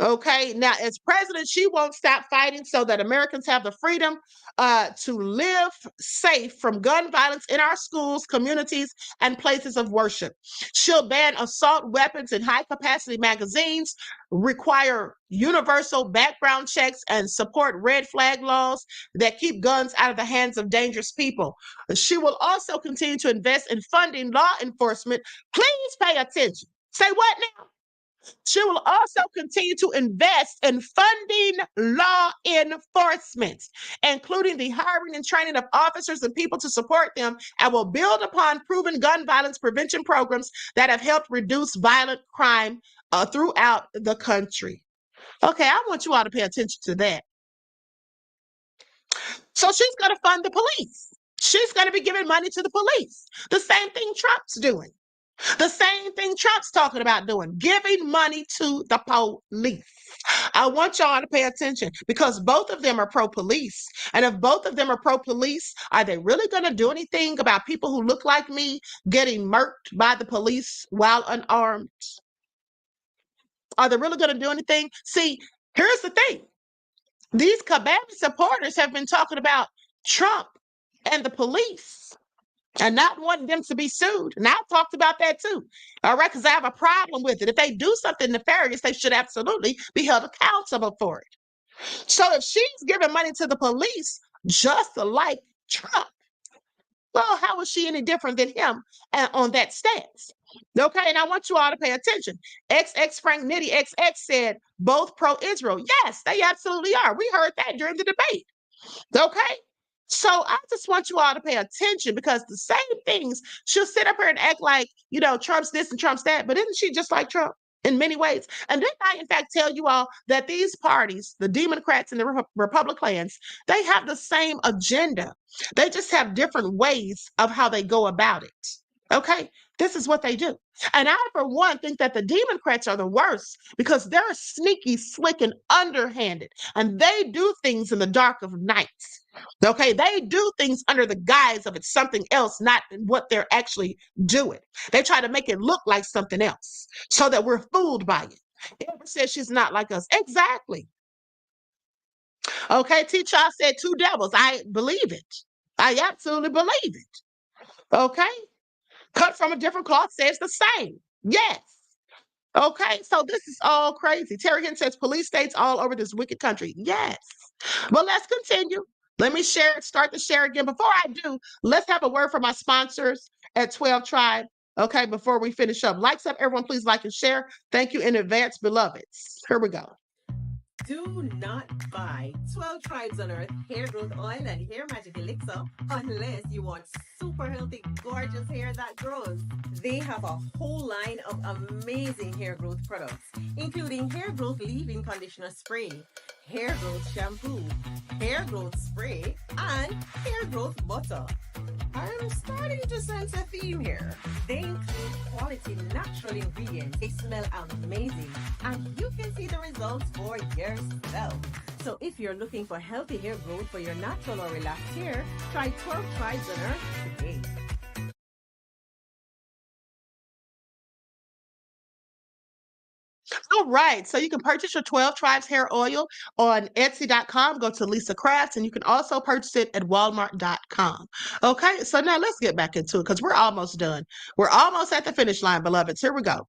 Okay, now as president, she won't stop fighting so that Americans have the freedom to live safe from gun violence in our schools, communities, and places of worship. She'll ban assault weapons in high-capacity magazines, require universal background checks, and support red flag laws that keep guns out of the hands of dangerous people. She will also continue to invest in funding law enforcement. Please pay attention. Say what now? She will also continue to invest in funding law enforcement, including the hiring and training of officers and people to support them, and will build upon proven gun violence prevention programs that have helped reduce violent crime throughout the country. Okay, I want you all to pay attention to that. So she's going to fund the police. She's going to be giving money to the police. The same thing Trump's doing. The same thing Trump's talking about doing, giving money to the police. I want y'all to pay attention because both of them are pro-police. And if both of them are pro-police, are they really going to do anything about people who look like me getting murked by the police while unarmed? Are they really going to do anything? See, here's the thing. These Kamala supporters have been talking about Trump and the police and not wanting them to be sued. And I've talked about that too. All right, because I have a problem with it. If they do something nefarious, they should absolutely be held accountable for it. So if she's giving money to the police, just like Trump, well, how is she any different than him on that stance? Okay, and I want you all to pay attention. XX Frank Nitty XX said both pro-Israel. Yes, they absolutely are. We heard that during the debate. Okay, so I just want you all to pay attention because the same things, she'll sit up here and act like, you know, Trump's this and Trump's that, but isn't she just like Trump in many ways? And didn't I, in fact, tell you all that these parties, the Democrats and the Republicans, they have the same agenda. They just have different ways of how they go about it. Okay, this is what they do. And I, for one, think that the Democrats are the worst because they're sneaky, slick, and underhanded. And they do things in the dark of nights. Okay, they do things under the guise of it's something else, not what they're actually doing. They try to make it look like something else so that we're fooled by it. Amber says she's not like us. Exactly. Okay, T-Chaw said two devils. I believe it. I absolutely believe it. Okay. Cut from a different cloth says the same. Yes. Okay, so this is all crazy. Terry Hinton says police states all over this wicked country. Yes. Well, let's continue. Let me start to share again. Before I do, let's have a word from my sponsors at 12 Tribe. Okay, before we finish up. Likes up, everyone, please like and share. Thank you in advance, beloveds. Here we go. Do not buy 12 Tribes on Earth hair growth oil and hair magic elixir unless you want super healthy, gorgeous hair that grows. They have a whole line of amazing hair growth products, including hair growth leave-in conditioner spray, hair growth shampoo, hair growth spray, and hair growth butter. I'm starting to sense a theme here. They include quality natural ingredients. They smell amazing, and you can see the results for yourself. So if you're looking for healthy hair growth for your natural or relaxed hair, try 12 Tribes on Earth today. All right, so you can purchase your 12 Tribes hair oil on Etsy.com. Go to Lisa Crafts, and you can also purchase it at Walmart.com. Okay, so now let's get back into it because we're almost done. We're almost at the finish line, beloveds. Here we go.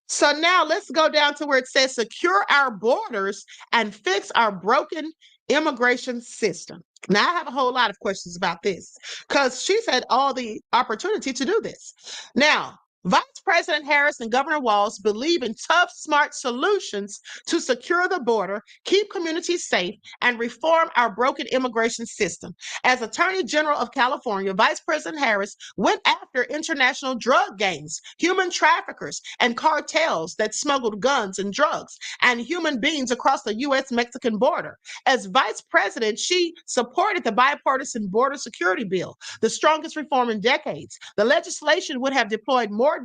So now let's go down to where it says secure our borders and fix our broken immigration system. Now, I have a whole lot of questions about this because she's had all the opportunity to do this. Now, Vice President Harris and Governor Walz believe in tough, smart solutions to secure the border, keep communities safe, and reform our broken immigration system. As Attorney General of California, Vice President Harris went after international drug gangs, human traffickers, and cartels that smuggled guns and drugs and human beings across the U.S.-Mexican border. As Vice President, she supported the bipartisan border security bill, the strongest reform in decades. The legislation would have deployed more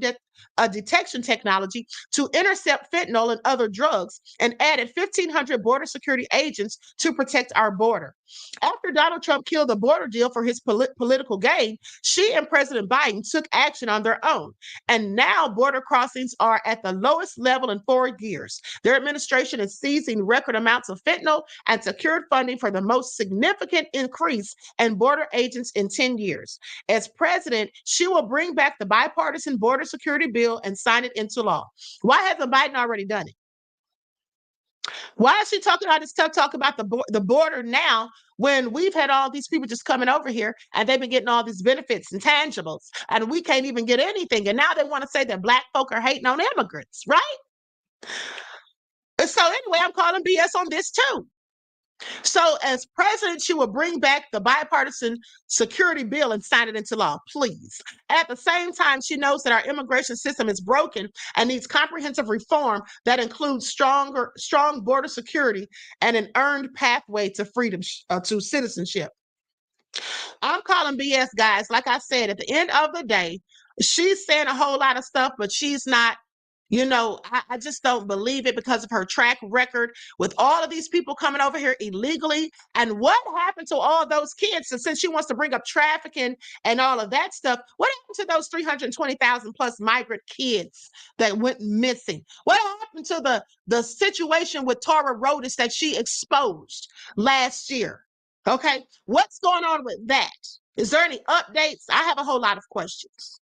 detection technology to intercept fentanyl and other drugs and added 1,500 border security agents to protect our border. After Donald Trump killed the border deal for his political gain, she and President Biden took action on their own. And now border crossings are at the lowest level in 4 years. Their administration is seizing record amounts of fentanyl and secured funding for the most significant increase in border agents in 10 years. As president, she will bring back the bipartisan border security bill and sign it into law. Why hasn't Biden already done it? Why is she talking all this tough talk about the border now when we've had all these people just coming over here and they've been getting all these benefits and tangibles and we can't even get anything? And now they want to say that Black folk are hating on immigrants, right? And so anyway, I'm calling BS on this too. So as president, she will bring back the bipartisan security bill and sign it into law, please. At the same time, she knows that our immigration system is broken and needs comprehensive reform that includes strong border security and an earned pathway to freedom, to citizenship. I'm calling BS, guys. Like I said, at the end of the day, she's saying a whole lot of stuff, but she's not. I just don't believe it because of her track record with all of these people coming over here illegally. And what happened to all those kids? And since she wants to bring up trafficking and all of that stuff, what happened to those 320,000 plus migrant kids that went missing? What happened to the situation with Tara Rodis that she exposed last year? Okay, what's going on with that? Is there any updates? I have a whole lot of questions.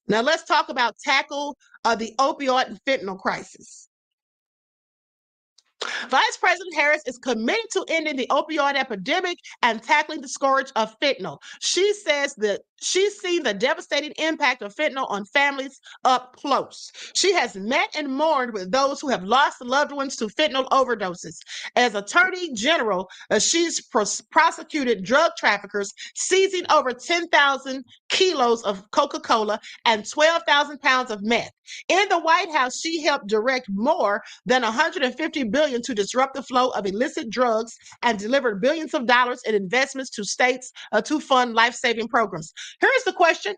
Now let's talk about tackle the opioid and fentanyl crisis. Vice President Harris is committed to ending the opioid epidemic and tackling the scourge of fentanyl. She says that she's seen the devastating impact of fentanyl on families up close. She has met and mourned with those who have lost loved ones to fentanyl overdoses. As Attorney General, she's prosecuted drug traffickers, seizing over 10,000 kilos of Coca-Cola and 12,000 pounds of meth. In the White House, she helped direct more than $150 billion to disrupt the flow of illicit drugs and delivered billions of dollars in investments to states to fund life-saving programs. Here's the question.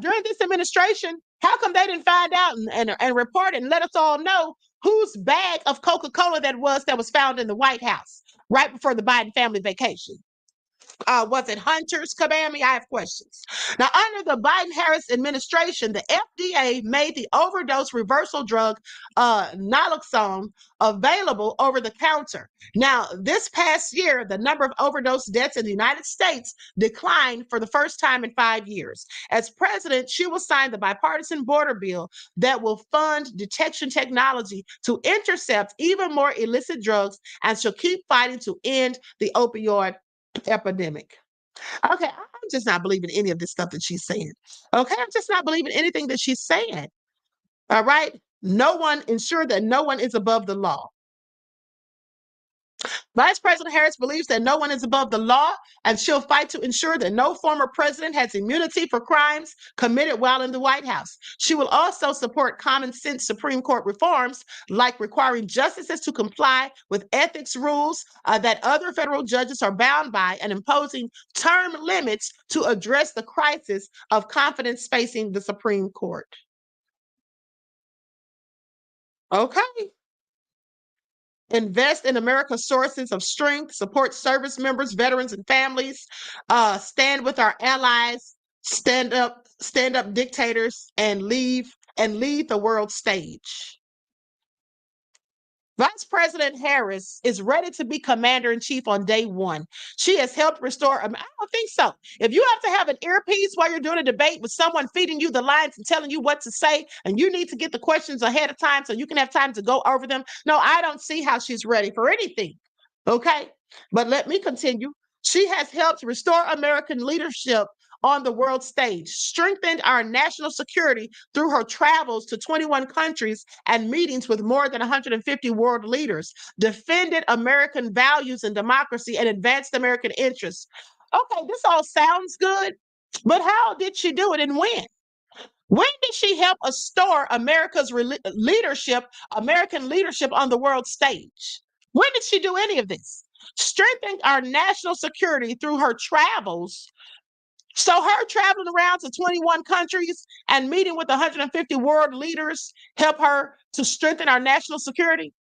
During this administration, how come they didn't find out and report and let us all know whose bag of Coca-Cola that was found in the White House right before the Biden family vacation? Was it Hunter's Kabami? I have questions. Now, under the Biden-Harris administration, the FDA made the overdose reversal drug naloxone available over the counter. Now, this past year, the number of overdose deaths in the United States declined for the first time in 5 years. As president, she will sign the bipartisan border bill that will fund detection technology to intercept even more illicit drugs, and she'll keep fighting to end the opioid epidemic. Okay, I'm just not believing any of this stuff that she's saying. Okay, I'm just not believing anything that she's saying. All right, ensure that no one is above the law. Vice President Harris believes that no one is above the law, and she'll fight to ensure that no former president has immunity for crimes committed while in the White House. She will also support common sense Supreme Court reforms, like requiring justices to comply with ethics rules that other federal judges are bound by, and imposing term limits to address the crisis of confidence facing the Supreme Court. Okay. Invest in America's sources of strength, support service members, veterans, and families, stand with our allies, stand up dictators, and lead the world stage. Vice President Harris is ready to be commander-in-chief on day one. She has helped restore. I don't think so. If you have to have an earpiece while you're doing a debate with someone feeding you the lines and telling you what to say, and you need to get the questions ahead of time so you can have time to go over them, no, I don't see how she's ready for anything. Okay? But let me continue. She has helped restore American leadership on the world stage, strengthened our national security through her travels to 21 countries and meetings with more than 150 world leaders, defended American values and democracy, and advanced American interests. Okay, this all sounds good, but how did she do it and when? When did she help restore America's American leadership on the world stage? When did she do any of this? Strengthened our national security through her travels. So her traveling around to 21 countries and meeting with 150 world leaders help her to strengthen our national security?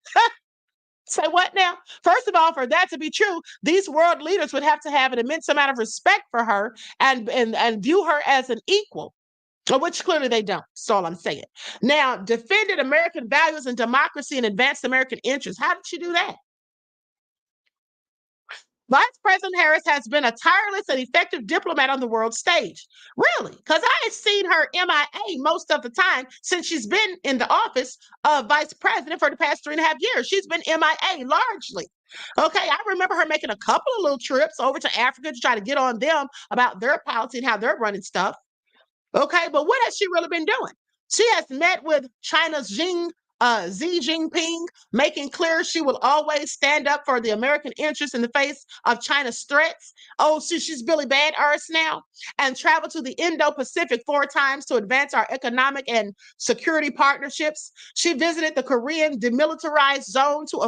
Say what now? First of all, for that to be true, these world leaders would have to have an immense amount of respect for her and view her as an equal, which clearly they don't. That's all I'm saying. Now, defended American values and democracy and advanced American interests. How did she do that? Vice President Harris has been a tireless and effective diplomat on the world stage. Really? Because I had seen her MIA most of the time since she's been in the office of vice president for the past 3.5 years. She's been MIA largely. Okay, I remember her making a couple of little trips over to Africa to try to get on them about their policy and how they're running stuff. Okay, but what has she really been doing? She has met with China's Xi Jinping, making clear she will always stand up for the American interests in the face of China's threats. Oh, so she's Billy Bad-Arse now, and traveled to the Indo-Pacific 4 times to advance our economic and security partnerships. She visited the Korean demilitarized zone to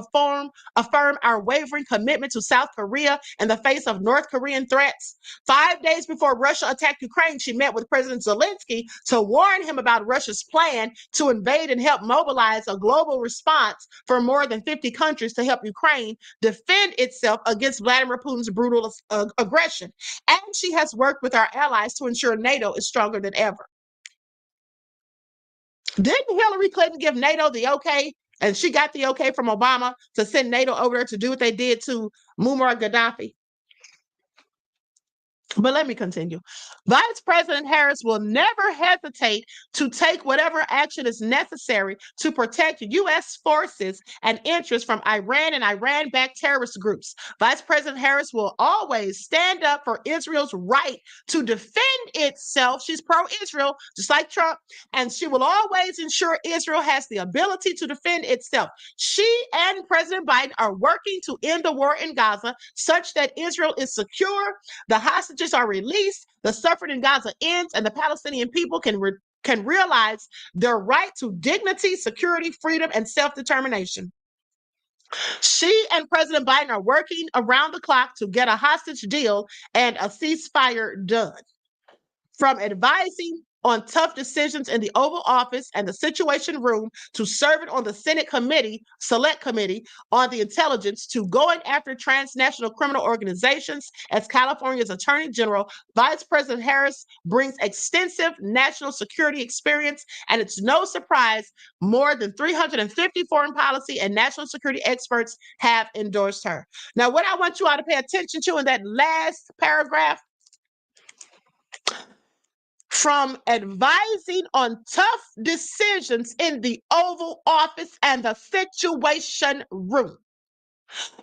affirm our wavering commitment to South Korea in the face of North Korean threats. 5 days before Russia attacked Ukraine, she met with President Zelensky to warn him about Russia's plan to invade and help mobilize a global response for more than 50 countries to help Ukraine defend itself against Vladimir Putin's brutal aggression. And she has worked with our allies to ensure NATO is stronger than ever. Didn't Hillary Clinton give NATO the okay? And she got the okay from Obama to send NATO over there to do what they did to Muammar Gaddafi. But let me continue. Vice President Harris will never hesitate to take whatever action is necessary to protect U.S. forces and interests from Iran and Iran-backed terrorist groups. Vice President Harris will always stand up for Israel's right to defend itself. She's pro-Israel, just like Trump, and she will always ensure Israel has the ability to defend itself. She and President Biden are working to end the war in Gaza such that Israel is secure, the hostages are released, the suffering in Gaza ends, and the Palestinian people can realize their right to dignity, security, freedom, and self-determination. She and President Biden are working around the clock to get a hostage deal and a ceasefire done. From advising on tough decisions in the Oval Office and the Situation Room to serving on the Senate Select Committee on the Intelligence to going after transnational criminal organizations as California's Attorney General, Vice President Harris brings extensive national security experience, and it's no surprise more than 350 foreign policy and national security experts have endorsed her. Now, what I want you all to pay attention to in that last paragraph, from advising on tough decisions in the Oval Office and the Situation Room.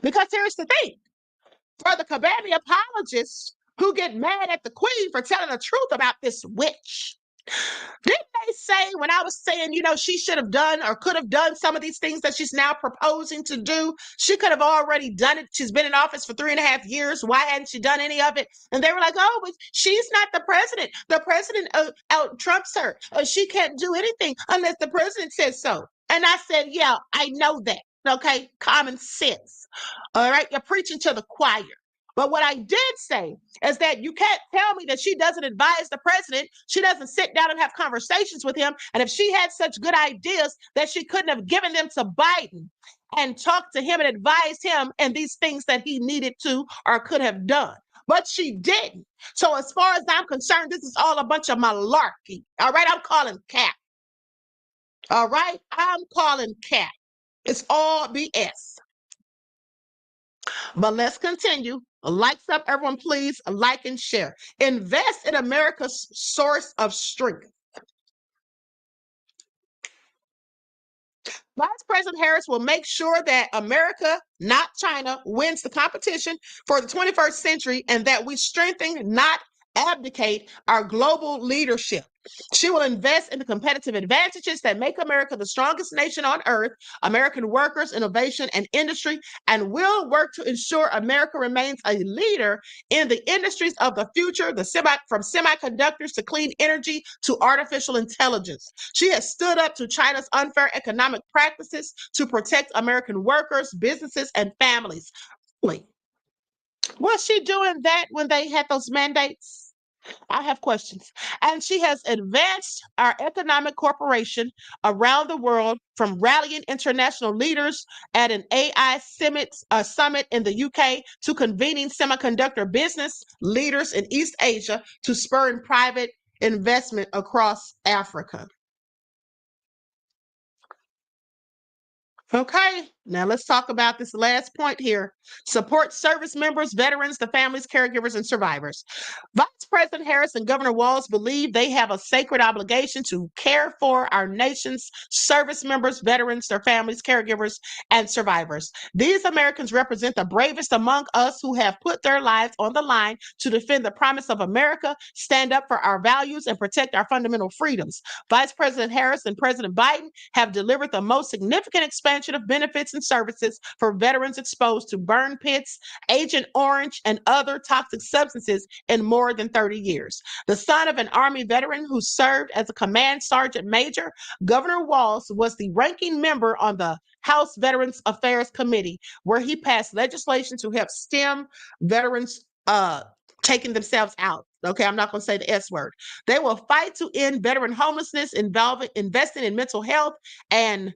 Because here's the thing, for the Kabami apologists who get mad at the Queen for telling the truth about this witch, didn't they say when I was saying, she should have done or could have done some of these things that she's now proposing to do? She could have already done it. She's been in office for 3.5 years. Why hadn't she done any of it? And they were like, oh, but she's not the president. The president out-trumps her. She can't do anything unless the president says so. And I said, yeah, I know that. Okay, common sense. All right, you're preaching to the choir. But what I did say is that you can't tell me that she doesn't advise the president. She doesn't sit down and have conversations with him. And if she had such good ideas, that she couldn't have given them to Biden and talked to him and advised him and these things that he needed to or could have done. But she didn't. So as far as I'm concerned, this is all a bunch of malarkey. All right, I'm calling cap. All right, I'm calling cap. It's all BS. But let's continue. Likes up, everyone, please. Like and share. Invest in America's source of strength. Vice President Harris will make sure that America, not China, wins the competition for the 21st century and that we strengthen, not abdicate, our global leadership. She will invest in the competitive advantages that make America the strongest nation on earth, American workers, innovation, and industry, and will work to ensure America remains a leader in the industries of the future, from semiconductors to clean energy to artificial intelligence. She has stood up to China's unfair economic practices to protect American workers, businesses, and families. Was she doing that when they had those mandates? I have questions. And she has advanced our economic cooperation around the world, from rallying international leaders at an AI summit in the UK to convening semiconductor business leaders in East Asia to spurring private investment across Africa. Okay. Now let's talk about this last point here. Support service members, veterans, the families, caregivers, and survivors. Vice President Harris and Governor Walz believe they have a sacred obligation to care for our nation's service members, veterans, their families, caregivers, and survivors. These Americans represent the bravest among us who have put their lives on the line to defend the promise of America, stand up for our values, and protect our fundamental freedoms. Vice President Harris and President Biden have delivered the most significant expansion of benefits and services for veterans exposed to burn pits, Agent Orange, and other toxic substances in more than 30 years. The son of an Army veteran who served as a command sergeant major, Governor Walz was the ranking member on the House Veterans Affairs Committee, where he passed legislation to help stem veterans taking themselves out. Okay, I'm not going to say the S word. They will fight to end veteran homelessness, investing in mental health and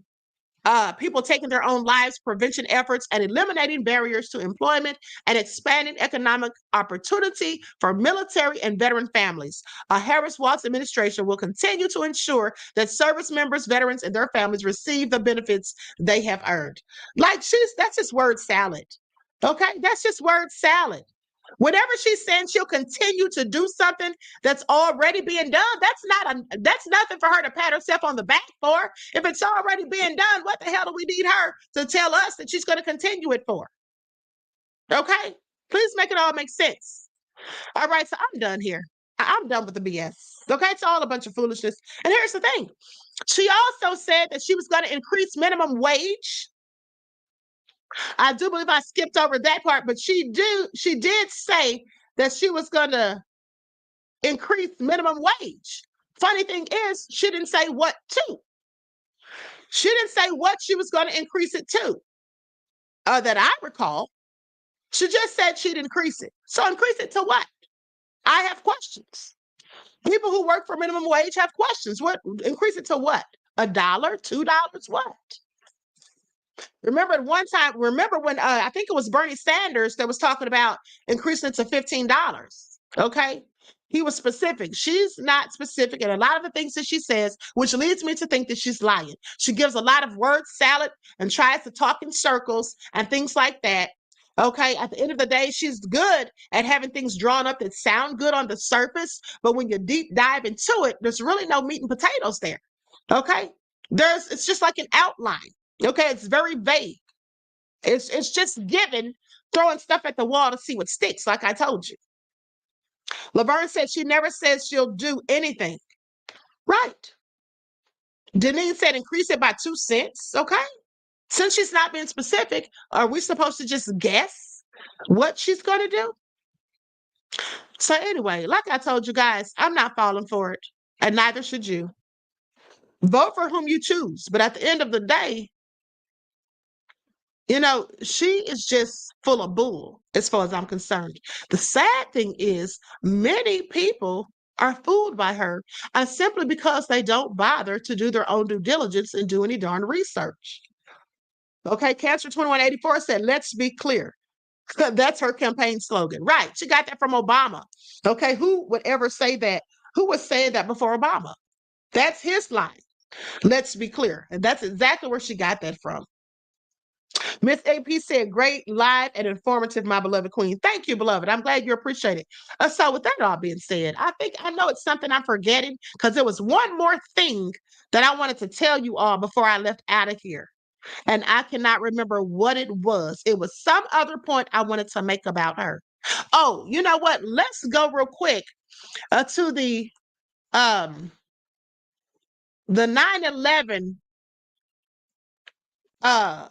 people taking their own lives, prevention efforts, and eliminating barriers to employment and expanding economic opportunity for military and veteran families. Harris-Walz administration will continue to ensure that service members, veterans, and their families receive the benefits they have earned. Like that's just word salad. Okay, that's just word salad. Whenever she's saying she'll continue to do something that's already being done, that's nothing for her to pat herself on the back for. If it's already being done, what the hell do we need her to tell us that she's going to continue it for? Okay? Please make it all make sense. All right, so I'm done here. I'm done with the BS. Okay, it's all a bunch of foolishness. And here's the thing. She also said that she was going to increase minimum wage. I do believe I skipped over that part, but she did say that she was going to increase minimum wage. Funny thing is, she didn't say what to. She didn't say what she was going to increase it to. That I recall. She just said she'd increase it. So increase it to what? I have questions. People who work for minimum wage have questions. What? Increase it to what? $1, $2, what? Remember at one time, when I think it was Bernie Sanders that was talking about increasing it to $15. Okay. He was specific. She's not specific. And a lot of the things that she says, which leads me to think that she's lying. She gives a lot of word salad and tries to talk in circles and things like that. Okay. At the end of the day, she's good at having things drawn up that sound good on the surface. But when you deep dive into it, there's really no meat and potatoes there. Okay. It's just like an outline. Okay, it's very vague. It's just given, throwing stuff at the wall to see what sticks, like I told you. Laverne said she never says she'll do anything. Right. Denise said increase it by 2 cents. Okay. Since she's not being specific, are we supposed to just guess what she's going to do? So anyway, like I told you guys, I'm not falling for it, and neither should you. Vote for whom you choose. But at the end of the day, she is just full of bull as far as I'm concerned. The sad thing is many people are fooled by her simply because they don't bother to do their own due diligence and do any darn research. Okay, Cancer 2184 said, let's be clear. That's her campaign slogan. Right, she got that from Obama. Okay, who would ever say that? Who was saying that before Obama? That's his line. Let's be clear. And that's exactly where she got that from. Miss AP said, great, live, and informative, my beloved queen. Thank you, beloved. I'm glad you appreciate it. So with that all being said, I know it's something I'm forgetting because there was one more thing that I wanted to tell you all before I left out of here. And I cannot remember what it was. It was some other point I wanted to make about her. Oh, you know what? Let's go real quick to the 9/11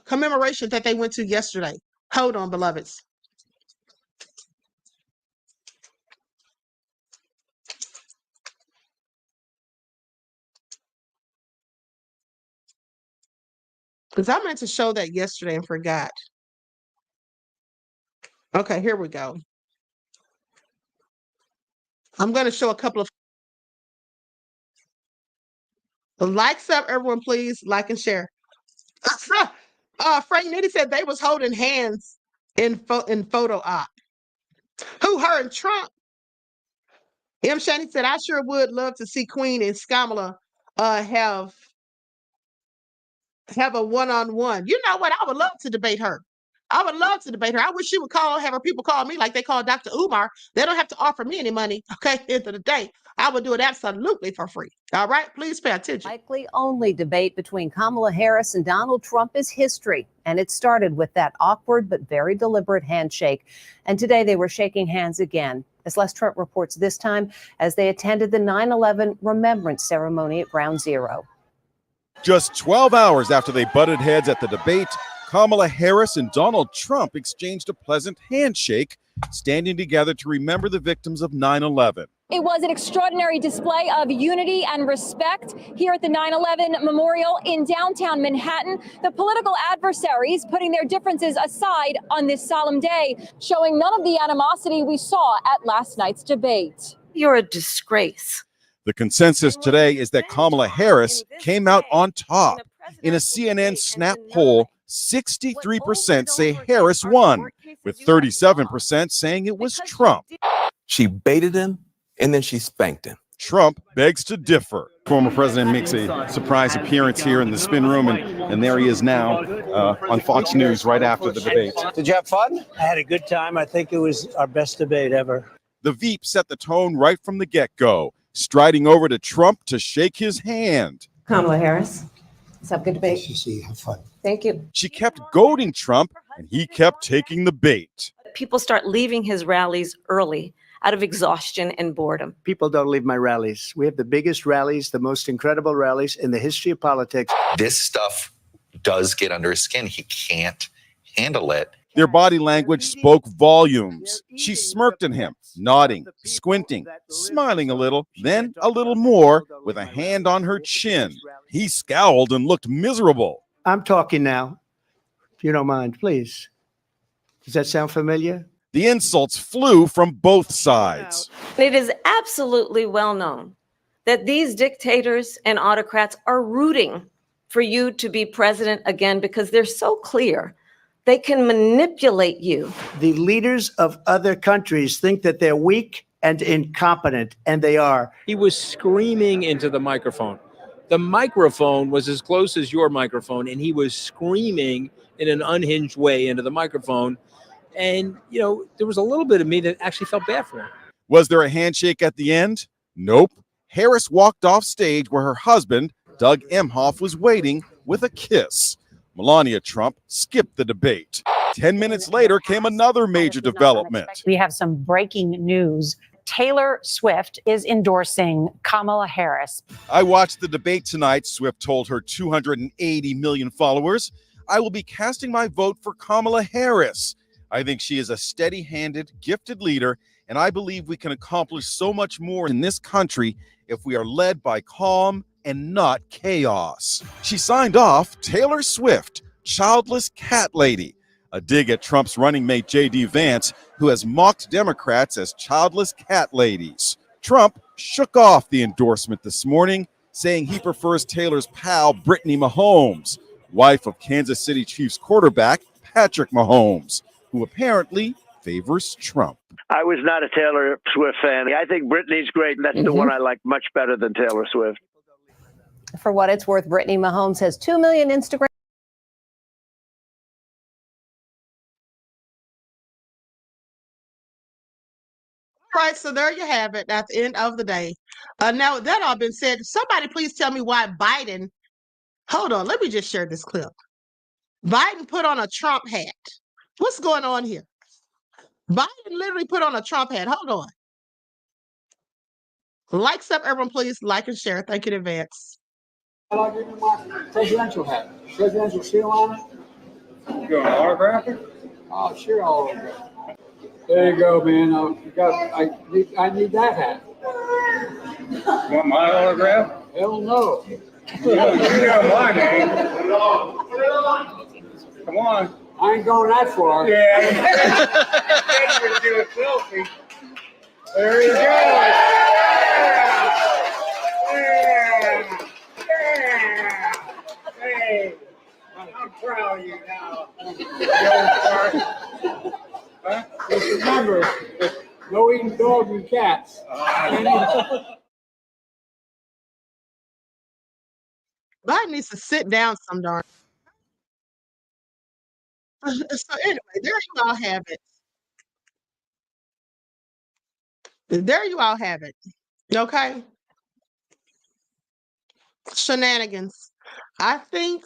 commemoration that they went to yesterday. Hold on, beloveds. Because I meant to show that yesterday and forgot. Okay, here we go. I'm going to show a couple of likes up, everyone, please like and share. Frank Nitty said they was holding hands in photo op. Who, her and Trump? M. Shani said, I sure would love to see Queen and Kamala have have a one-on-one. You know what? I would love to debate her. I would love to debate her. I wish she would have her people call me like they call Dr. Umar. They don't have to offer me any money. Okay, at the end of the day, I would do it absolutely for free. All right, please pay attention. Likely only debate between Kamala Harris and Donald Trump is history. And it started with that awkward but very deliberate handshake. And today they were shaking hands again, as Les Trent reports, this time as they attended the 9/11 remembrance ceremony at Ground Zero. Just 12 hours after they butted heads at the debate, Kamala Harris and Donald Trump exchanged a pleasant handshake, standing together to remember the victims of 9/11. It was an extraordinary display of unity and respect here at the 9/11 Memorial in downtown Manhattan. The political adversaries putting their differences aside on this solemn day, showing none of the animosity we saw at last night's debate. You're a disgrace. The consensus today is that Kamala Harris came out on top. In a CNN Snap poll, 63% say Harris won, with 37% saying it was Trump. She baited him, and then she spanked him. Trump begs to differ. Former president makes a surprise appearance here in the spin room, and there he is now on Fox News right after the debate. Did you have fun? I had a good time. I think it was our best debate ever. The Veep set the tone right from the get-go, striding over to Trump to shake his hand. Kamala Harris. Let's have a good debate. Have fun. Thank you. She kept goading Trump, and he kept taking the bait. People start leaving his rallies early out of exhaustion and boredom. People don't leave my rallies. We have the biggest rallies, the most incredible rallies in the history of politics. This stuff does get under his skin. He can't handle it. Their body language spoke volumes. She smirked at him, nodding, squinting, smiling a little, then a little more, with a hand on her chin. He scowled and looked miserable. I'm talking now, if you don't mind, please. Does that sound familiar? The insults flew from both sides. It is absolutely well known that these dictators and autocrats are rooting for you to be president again because they're so clear. They can manipulate you. The leaders of other countries think that they're weak and incompetent, and they are. He was screaming into the microphone. The microphone was as close as your microphone, and he was screaming in an unhinged way into the microphone. And, you know, there was a little bit of me that actually felt bad for him. Was there a handshake at the end? Nope. Harris walked off stage where her husband, Doug Emhoff, was waiting with a kiss. Melania Trump skipped the debate. 10 minutes later came another major development. We have some breaking news. Taylor Swift is endorsing Kamala Harris. I watched the debate tonight, Swift told her 280 million followers. I will be casting my vote for Kamala Harris. I think she is a steady-handed, gifted leader, and I believe we can accomplish so much more in this country if we are led by calm and not chaos. She signed off Taylor Swift, childless cat lady, a dig at Trump's running mate J.D. Vance, who has mocked Democrats as childless cat ladies. Trump shook off the endorsement this morning, saying he prefers Taylor's pal Brittany Mahomes, wife of Kansas City Chiefs quarterback Patrick Mahomes, who apparently favors Trump. I was not a Taylor Swift fan. I think Britney's great, and that's the one I like much better than Taylor Swift. For what it's worth, Brittany Mahomes has 2 million Instagram. All right, so there you have it at the end of the day. Now, that all been said, somebody please tell me why Biden, hold on, let me just share this clip. Biden put on a Trump hat. What's going on here? Biden literally put on a Trump hat. Hold on. Likes up, everyone, please. Like and share. Thank you in advance. I'll give you my presidential hat. Presidential seal on it. You want an autograph? Oh, sure, I'll autograph. There you go, man. I need that hat. You want my autograph? Hell no. You know my name. Come on. I ain't going that far. Yeah. Let's do a selfie. There you go. Yeah. Hey, I'm proud of you now. Huh? Just remember, no eating dogs and cats. Biden needs to sit down some darn. So anyway, there you all have it. There you all have it. Okay. Shenanigans. I think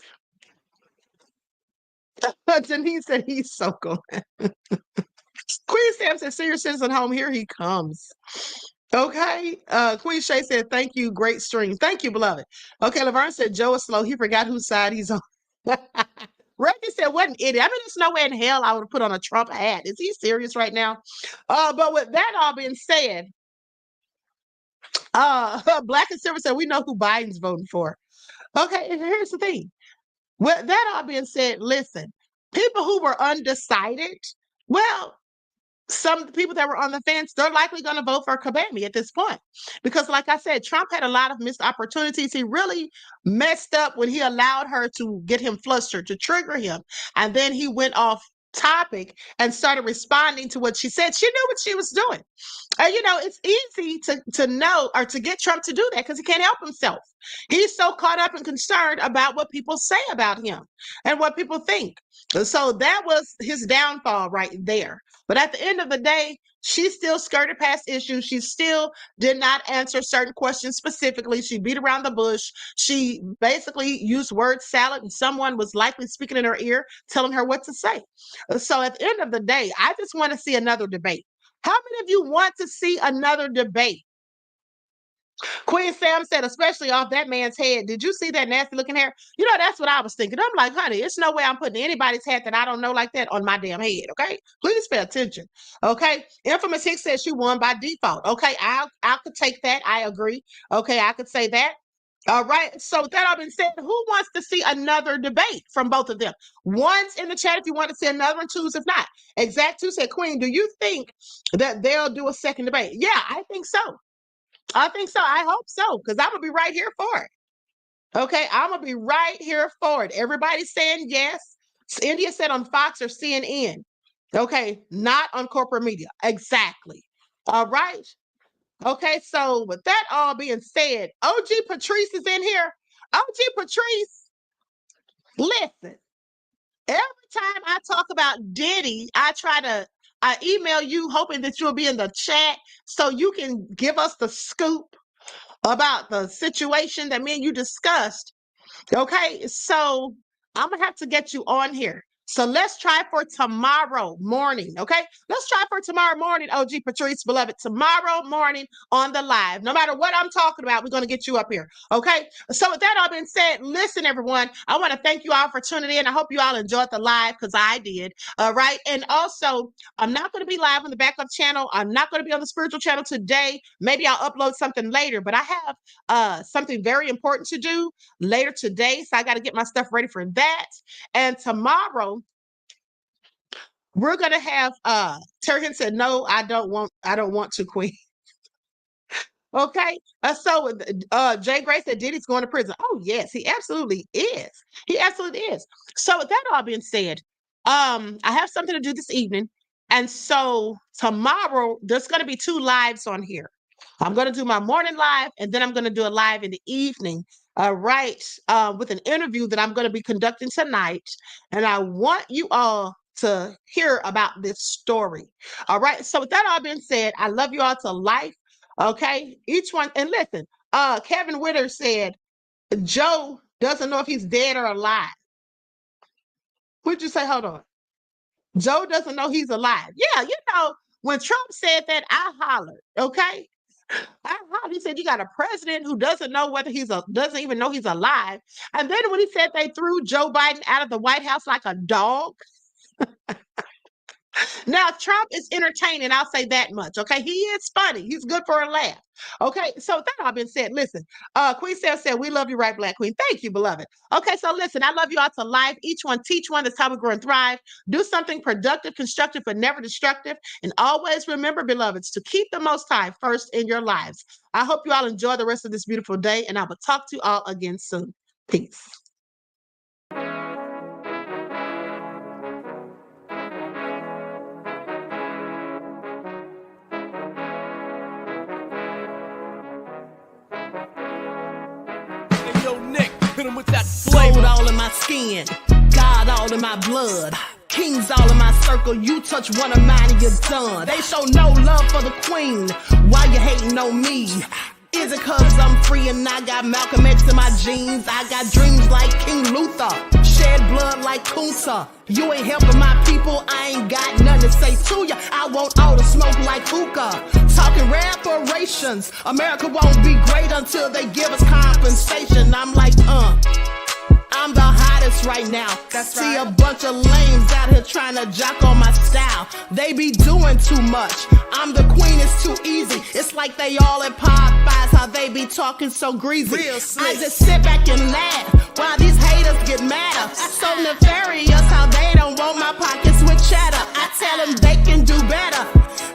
Denise said he's so good. Queen Sam said, senior citizen home, here he comes. Okay. Queen Shay said, thank you. Great stream. Thank you, beloved. Okay. Laverne said, Joe is slow. He forgot whose side he's on. Reggie said, what an idiot. I mean, there's no way in hell I would have put on a Trump hat. Is he serious right now? But with that all being said, Black and Silver said, we know who Biden's voting for. Okay. And here's the thing. With that all being said, listen, people who were undecided, well, some people that were on the fence, they're likely going to vote for Kabami at this point. Because like I said, Trump had a lot of missed opportunities. He really messed up when he allowed her to get him flustered, to trigger him. And then he went off topic and started responding to what she said. She knew what she was doing. You know, it's easy to know or to get Trump to do that because he can't help himself. He's so caught up and concerned about what people say about him and what people think. So that was his downfall right there. But at the end of the day, she still skirted past issues. She still did not answer certain questions specifically. She beat around the bush. She basically used word salad, and someone was likely speaking in her ear, telling her what to say. So at the end of the day, I just want to see another debate. How many of you want to see another debate? Queen Sam said, especially off that man's head. Did you see that nasty looking hair? You know, that's what I was thinking. I'm like, honey, it's no way I'm putting anybody's hat that I don't know like that on my damn head. Okay. Please pay attention. Okay. Infamous Hicks said she won by default. Okay. I could take that. I agree. Okay. I could say that. All right. So with that all been said, who wants to see another debate from both of them? One's in the chat if you want to see another one, two's if not. Exact Two said, Queen, do you think that they'll do a second debate? Yeah, I think so. I think so. I hope so, because I'm going to be right here for it. Okay, I'm going to be right here for it. Everybody's saying yes. India said on Fox or CNN. Okay, not on corporate media. Exactly. All right. Okay, so with that all being said, OG Patrice is in here. OG Patrice, listen, every time I talk about Diddy, I email you hoping that you'll be in the chat so you can give us the scoop about the situation that me and you discussed. Okay, so I'm gonna have to get you on here. So let's try for tomorrow morning. Okay, let's try for tomorrow morning, OG Patrice, beloved. Tomorrow morning on the live. No matter what I'm talking about, we're gonna get you up here. Okay. So with that all being said, listen, everyone. I want to thank you all for tuning in. I hope you all enjoyed the live because I did. All right. And also, I'm not going to be live on the backup channel. I'm not going to be on the spiritual channel today. Maybe I'll upload something later. But I have something very important to do later today. So I got to get my stuff ready for that. And tomorrow, we're gonna have Terry Hinton said, no, I don't want to, Queen. Okay. So Jay Gray said Diddy's going to prison. Oh, yes, he absolutely is. He absolutely is. So with that all being said, I have something to do this evening. And so tomorrow there's going to be 2 lives on here. I'm going to do my morning live, and then I'm going to do a live in the evening. Right. With an interview that I'm going to be conducting tonight. And I want you all to hear about this story. All right. So with that all being said, I love you all to life. Okay. Each one. And listen, Kevin Witter said, Joe doesn't know if he's dead or alive. What'd you say? Hold on. Joe doesn't know he's alive. Yeah. You know, when Trump said that, I hollered. Okay. He said you got a president who doesn't know whether doesn't even know he's alive. And then when he said they threw Joe Biden out of the White House like a dog. Now, Trump is entertaining. I'll say that much. Okay. He is funny. He's good for a laugh. Okay. So with that all been said, listen, Queen Sarah said, we love you, right, Black Queen. Thank you, beloved. Okay. So listen, I love you all to life. Each one, teach one. That's how we grow and thrive. Do something productive, constructive, but never destructive. And always remember, beloveds, to keep the Most High first in your lives. I hope you all enjoy the rest of this beautiful day, and I will talk to you all again soon. Peace. Hit him with that skin. God all in my blood. Kings all in my circle, you touch one of mine and you're done. They show no love for the queen, why you hating on me? Is it cause I'm free and I got Malcolm X in my jeans? I got dreams like King Luther, shed blood like Kunta. You ain't helping my people, I ain't got nothing to say to ya. I want all the smoke like hookah. Talking reparations, America won't be great until they give us compensation. I'm like, I'm the hottest right now. See a bunch of lames out here trying to jock on my style. They be doing too much. I'm the queen, it's too easy. It's like they all at Popeyes, how they be talking so greasy. I just sit back and laugh while these haters get madder. So nefarious how they don't want my pockets with cheddar. I tell them they can do better.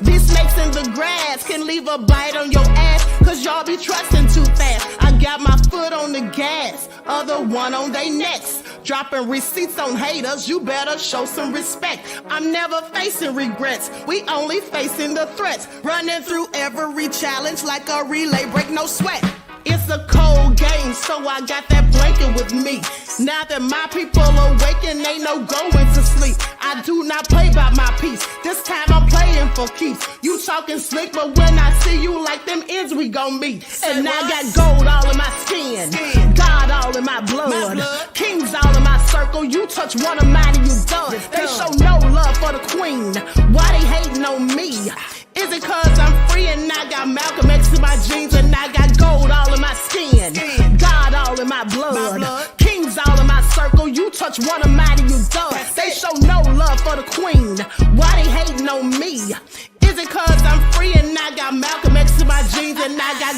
These snakes in the grass can leave a bite on your ass, cause y'all be trusting too fast. I got my foot on the gas, other one on they necks. Dropping receipts on haters, you better show some respect. I'm never facing regrets, we only facing the threats. Running through every challenge like a relay, break no sweat. It's a cold game, so I got that blanket with me. Now that my people awaken, ain't no going to sleep. I do not play by my piece, this time I'm playing for keeps. You talking slick, but when I see you like them ends, we gon' meet. And I got gold all in my skin, God all in my blood. Kings all in my circle, you touch one of mine and you done. They show no love for the queen, why they hating on me? Is it cause I'm free and I got Malcolm X in my jeans and I got gold all in my skin, God all in my blood. Kings all in my circle, you touch one of mine and you done. They show no love for the queen, why they hating on me? Is it cause I'm free and I got Malcolm X in my jeans and I got